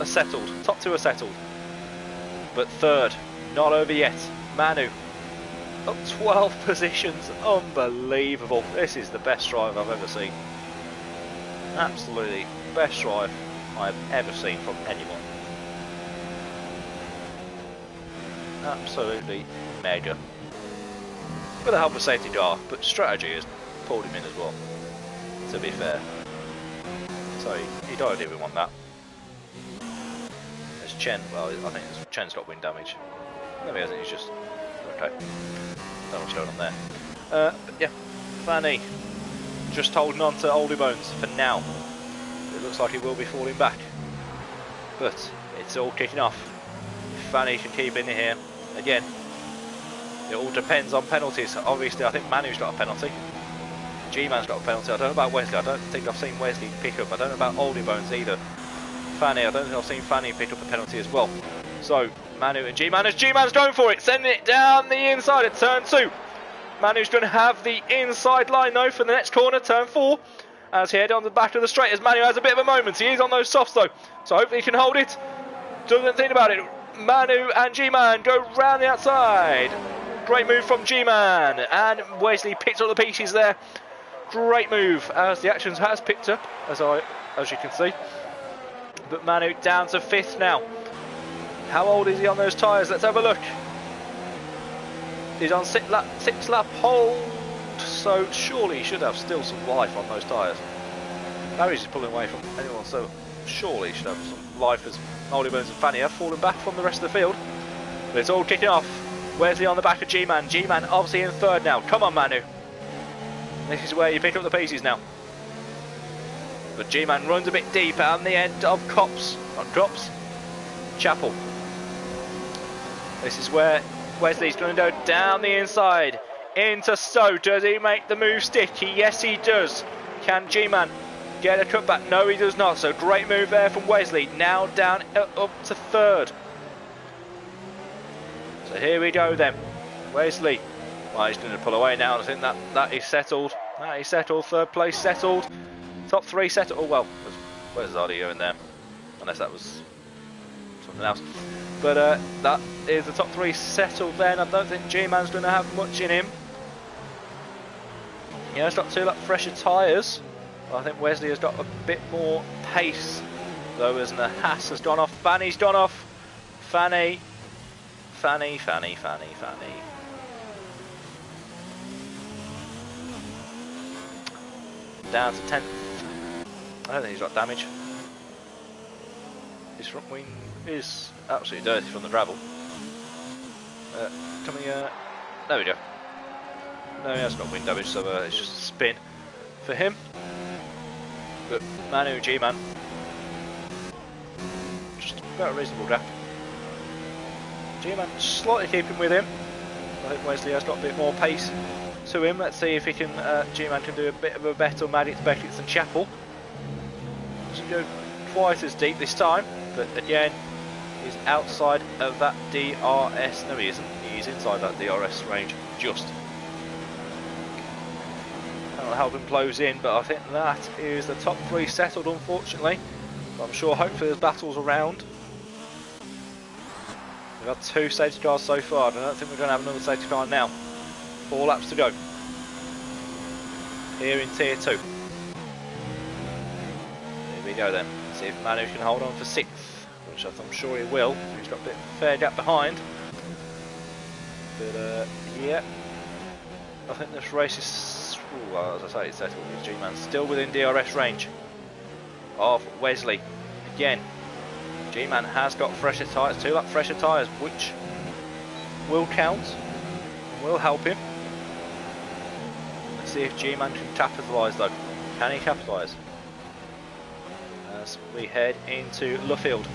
settled. But third, not over yet. Manu, up 12 positions, unbelievable. This is the best drive I've ever seen. Absolutely best drive I've ever seen from anyone. Absolutely mega. With the help of safety car, but strategy has pulled him in as well, to be fair. So he died, didn't want that. There's Chen, well I think Chen's got wind damage. No he hasn't, he's just, okay. Don't know what's going on there. But yeah, Fanny just holding on to Oldie Bones for now. It looks like he will be falling back. But it's all kicking off. If Fanny can keep in here, again, it all depends on penalties. Obviously I think Manu's got a penalty. G-Man's got a penalty. I don't know about Wesley. I don't think I've seen Wesley pick up. I don't know about Oldie Bones either. Fanny, I don't think I've seen Fanny pick up a penalty as well. So, Manu and G-Man, as G-Man's going for it, sending it down the inside at turn 2. Manu's going to have the inside line though for the next corner, turn 4. As he head on the back of the straight, as Manu has a bit of a moment. He is on those softs though, so hopefully he can hold it. Doesn't think about it. Manu and G-Man go round the outside. Great move from G-Man, and Wesley picks up the pieces there. Great move, as the actions has picked up, as you can see. But Manu down to 5th now. How old is he on those tyres? Let's have a look. He's on 6 lap hold, so surely he should have still some life on those tyres. Now he's just pulling away from anyone, so surely he should have some life, as Oldie Bones and Fanny have fallen back from the rest of the field. But it's all kicking off. Wesley on the back of G-Man. G-Man obviously in 3rd now. Come on, Manu. This is where you pick up the pieces now. But G-Man runs a bit deeper on the end of Chapel. This is where Wesley's going to go down the inside into Stowe. Does he make the move stick? Yes, he does. Can G-Man get a cutback? No, he does not. So great move there from Wesley. Now down up to 3rd. So here we go then. Wesley. Well, he's going to pull away now. I think that is settled. That is settled. 3rd place settled. Top 3 settled. Oh well. Where's Zardy going there? Unless that was something else. But that is the top 3 settled then. I don't think G-Man's going to have much in him. He has got 2 lap fresher tyres. I think Wesley has got a bit more pace. Though, as the Haas has gone off. Fanny's gone off. Fanny. Down to 10th. I don't think he's got damage. His front wing is absolutely dirty from the gravel. There we go. No, he hasn't got wing damage, so it's just a spin for him. But Manu, G-Man, just about a reasonable gap. G-Man slightly keeping with him. I think Wesley has got a bit more pace to him. Let's see if he can. G-Man can do a bit of a better Maddox, Beckett's and Chapel. Doesn't go quite as deep this time, but again, he's outside of that DRS. No, he isn't. He's inside that DRS range just. That'll help him close in, but I think that is the top 3 settled, unfortunately. But I'm sure, hopefully, there's battles around. We've had 2 safety cars so far. I don't think we're going to have another safety car now. 4 laps to go. Here in Tier 2. Here we go then. See if Manu can hold on for 6th, which I'm sure he will. He's got a bit fair gap behind. But yeah, I think this race is, well, as I say, it's settled with G-Man still within DRS range. of Wesley. Again, G-Man has got fresher tyres, 2 lap fresher tyres, which will count, will help him. Let's see if G-Man can capitalise though. Can he capitalise? As we head into Luffield.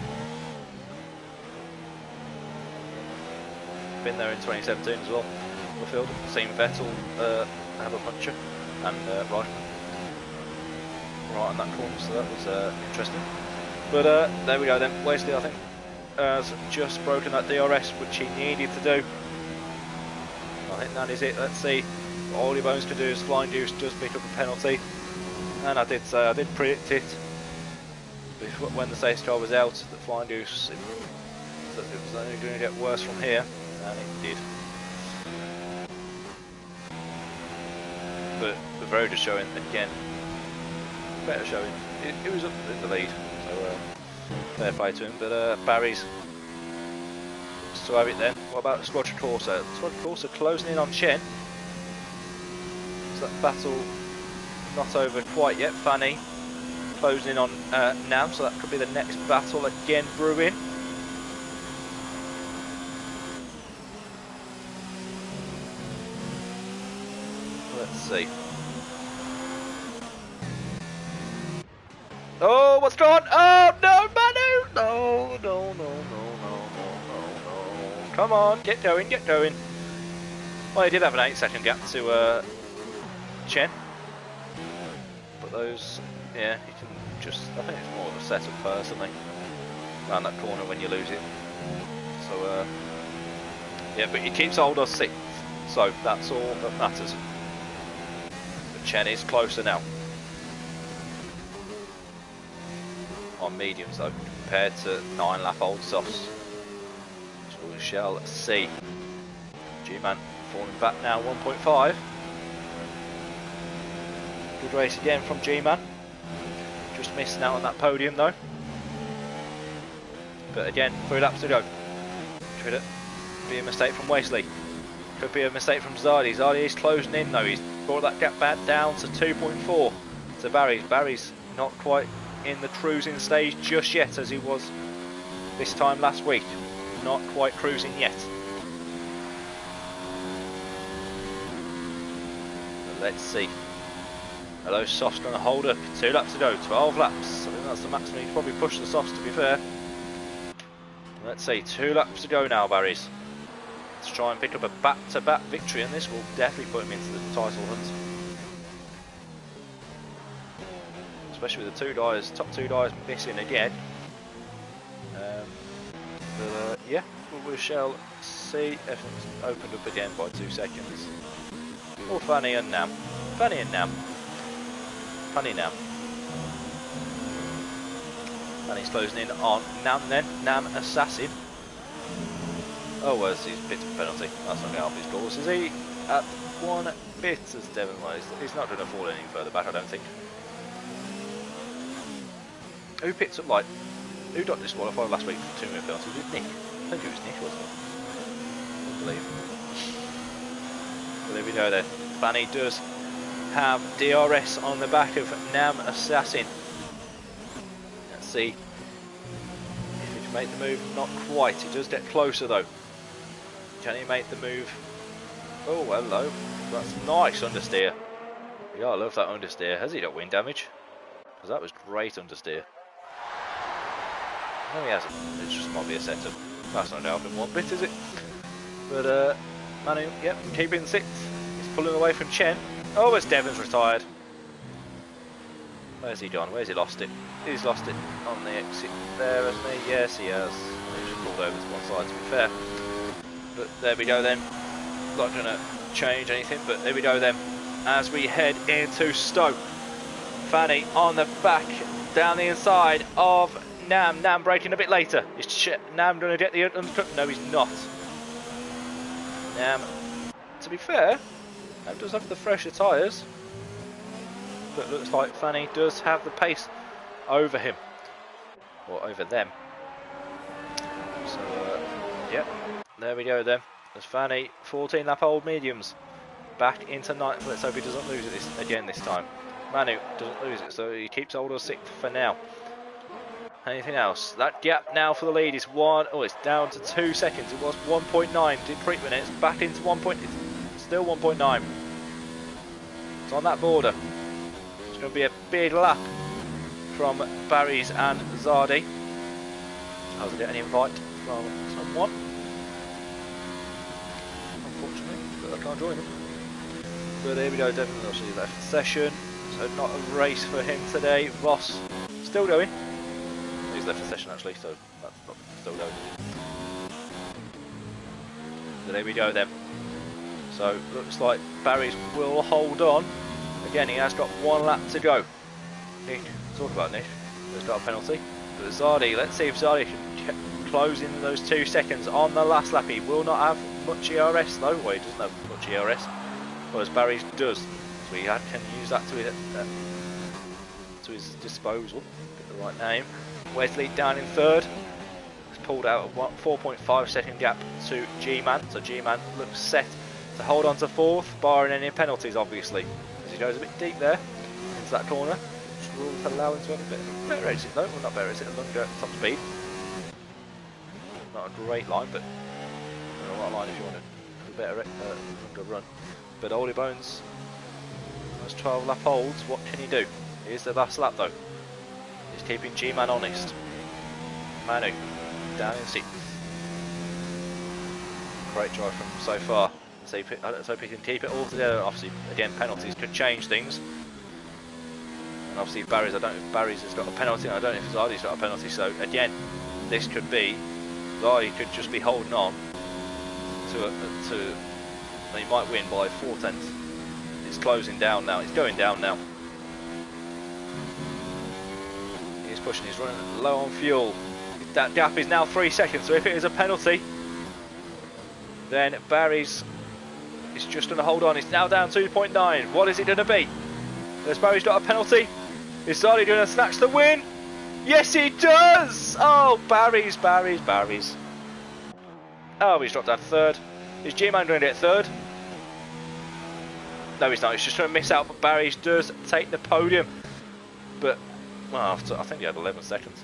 Been there in 2017 as well. Luffield, seen Vettel have a puncture and right on that corner, so that was interesting. But there we go then. Wesley, I think, has just broken that DRS, which he needed to do. I think that is it. Let's see. All your bones can do is Flying Deuce does pick up a penalty, and I did say, I did predict it when the safety car was out that Flying Deuce, that it was only going to get worse from here, and it did. But the road is showing again, better showing. It was up in the lead, so fair play to him. But Barry's still have it then. What about Squadron Corsa? Squadron Corsa closing in on Chen. So that battle not over quite yet. Fanny closing in on Nam, so that could be the next battle again brewing. Let's see. Oh, what's going on? Oh, no, Manu! No, no, no, no, no, no, no. Come on, get going, get going. Well, he did have an 8-second gap to Chen. But those, yeah, you can just, I think it's more of a setup personally. Around that corner when you lose it. So, yeah, but he keeps hold of 6th. So, that's all that matters. But Chen is closer now. On mediums though, compared to 9-lap-old softs. So we shall see. G-Man falling back now, 1.5. Good race again from G-Man. Just missing out on that podium though. But again, 3 laps to go. Could be a mistake from Wesley. Could be a mistake from Zardy. Zardy is closing in though. He's brought that gap back down to 2.4 to Barry. Barry's not quite in the cruising stage just yet as he was this time last week. Not quite cruising yet. But let's see. Are those softs going to hold up? 2 laps to go, 12 laps. I think that's the maximum. You can probably push the softs to be fair. Let's see, 2 laps to go now, Barry's. Let's try and pick up a back-to-back victory, and this will definitely put him into the title hunt. Especially with the 2 guys, top 2 guys missing again. But yeah, we shall see. Everything's opened up again by 2 seconds. Oh, Fanny and Nam. Fanny and Nam. Fanny Nam. Fanny's closing in on Nam then. Nam Assassin. Oh, well, he's picked up a penalty. That's not going to help his cause. Is he at 1 bit as Devon was? He's not going to fall any further back, I don't think. Who picked up, like, who got disqualified last week for 2-minute penalties? Was it Nick? I think it was Nick, wasn't it? I believe. Well, there we go then. Fanny does have DRS on the back of Nam Assassin. Let's see if he can make the move. Not quite. He does get closer though. Can he make the move? Oh, hello. That's nice understeer. Yeah, I love that understeer. Has he got wind damage? Because that was great understeer. No, he hasn't. It just might be a setup. That's not helping 1 bit, is it? But Manu, yep, keeping 6th. He's pulling away from Chen. Oh, it's Devon's retired. Where's he gone? Where's he lost it? He's lost it on the exit there, hasn't he? Yes, he has. He's just pulled over to one side, to be fair. But there we go then. Not going to change anything, but there we go then. As we head into Stoke. Fanny on the back, down the inside of Nam. Nam braking a bit later. Is Nam going to get the undercut? No, he's not. Nam, to be fair, Nam does have the fresher tyres. But looks like Fanny does have the pace over him. Or over them. So, yep. There we go then. There's Fanny, 14-lap-old mediums. Back into 9th. Let's hope he doesn't lose it again this time. Manu doesn't lose it, so he keeps hold of 6th for now. Anything else? That gap now for the lead is it's down to 2 seconds. It was 1.9, did 3 minutes, back into 1 point, it's still 1.9. It's on that border. It's going to be a big lap from Barry's and Zardi. I was getting an invite from someone, unfortunately, but I can't join them. But there we go, definitely obviously left the session, so not a race for him today. Voss still going. He's left the session actually, so that's not still going. So there we go then. So looks like Barry's will hold on. Again, he has got 1 lap to go. Nick, talk about Nick. He's got a penalty. But Zardi, let's see if Zardi can close in those 2 seconds on the last lap. He will not have much ERS though. Well, he doesn't have much ERS, whereas Barry's does. So he can use that to his disposal. Get the right name. Wesley down in 3rd. He's pulled out a 4.5 second gap to G-Man. So G-Man looks set to hold on to 4th, barring any penalties obviously. As he goes a bit deep there into that corner. Which will allow him to have a bit of better exit though. Well, not better exit, a longer top speed. Not a great line, but I don't know what line if you want a better longer run. But Oldie Bones, those 12 lap holds, what can he do? Here's the last lap though. He's keeping G-Man honest. Manu down in 6th. Great drive from him so far. Let's hope he can keep it all together. Obviously, again, penalties could change things. And obviously, Barry's, I don't know if Barry's has got a penalty, and I don't know if Zardi's got a penalty. So again, this could be Zardi could just be holding on to he might win by 4/10. It's closing down now. It's going down now. He's pushing. He's running low on fuel. That gap is now 3 seconds. So if it is a penalty, then Barry's is just going to hold on. It's now down 2.9. What is it going to be? Has Barry's got a penalty? Is Zardi going to snatch the win? Yes, he does! Oh, Barry's. Oh, he's dropped down 3rd. Is G-Man going to get 3rd? No, he's not. He's just going to miss out, but Barry's does take the podium. But, well, I think he had 11 seconds.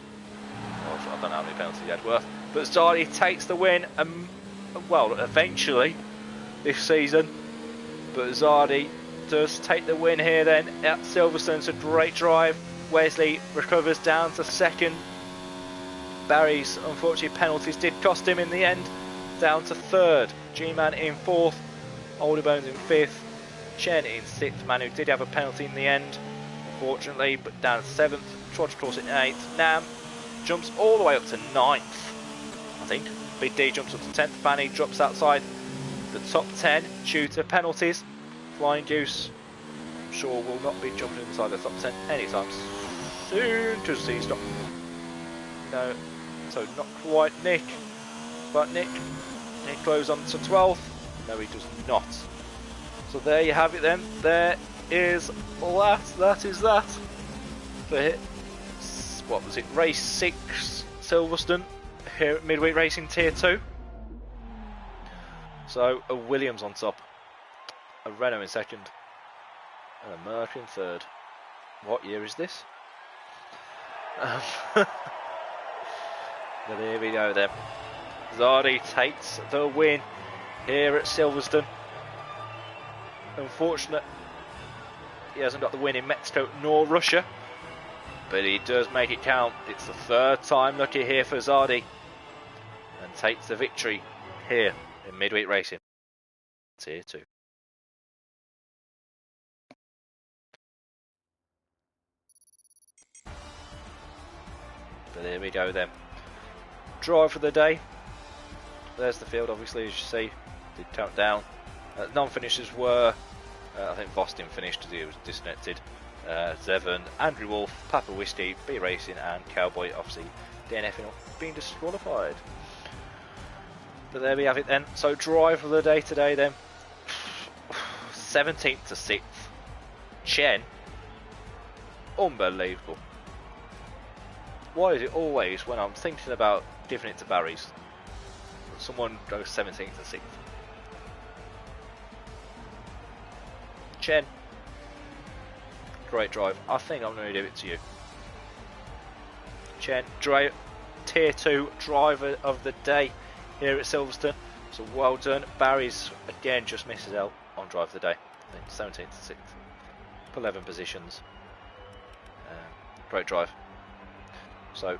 Well, I don't know how many penalties he had worth. But Zardi takes the win, well, eventually, this season. But Zardi does take the win here then at Silverstone. It's a great drive. Wesley recovers down to 2nd. Barry's, unfortunately, penalties did cost him in the end. Down to 3rd. G-Man in 4th. Alderbones in 5th. Chen in 6th. Manu did have a penalty in the end, unfortunately, but down to 7th. Trudge Cross in 8th. Nam jumps all the way up to 9th, I think. Big D jumps up to 10th. Fanny drops outside the top 10 due to penalties. Flying Goose, I'm sure, will not be jumping inside the top 10 anytime soon, because he's not. No, so not quite Nick, but Nick goes on to 12th. No, he does not. So there you have it then. There is that is that for what was it, race 6 Silverstone here at Midweek Racing Tier 2. So a Williams on top, a Renault in 2nd, and a Merc in 3rd. What year is this? But here we go then. Zardi takes the win here at Silverstone. Unfortunate he hasn't got the win in Mexico nor Russia, but he does make it count. It's the 3rd time lucky here for Zardi, and takes the victory here in Midweek Racing Tier 2. But there we go then. Drive for the day. There's the field, obviously, as you see. Did count down. Non-finishers were, I think Vostin finished because he was disconnected. Zevon, Andrew Wolf, Papa Whiskey, B Racing, and Cowboy, obviously DNFing being disqualified. But there we have it then. So drive for the day today then. 17th to 6th. Chen. Unbelievable. Why is it always when I'm thinking about giving it to Barry's, someone goes 17th to 6th? Chen. Great drive. I think I'm going to give it to you. Chen, Tier 2 driver of the day here at Silverstone. So well done. Barry's again just misses out on drive of the day. I think 17th to 6th. 11 positions. Great drive. So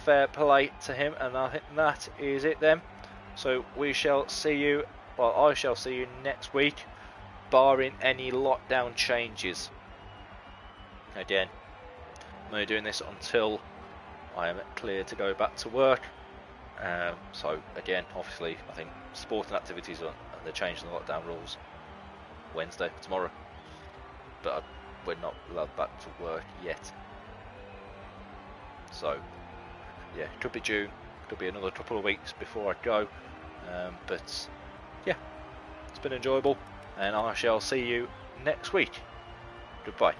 fair play to him, and I think that is it then. So we shall see you, well, I shall see you next week, barring any lockdown changes. Again, I'm only doing this until I am clear to go back to work. So again, obviously, I think sporting activities they're changing the lockdown rules Wednesday, tomorrow, but we're not allowed back to work yet. So yeah, it could be June, could be another couple of weeks before I go, but yeah, it's been enjoyable, and I shall see you next week. Goodbye.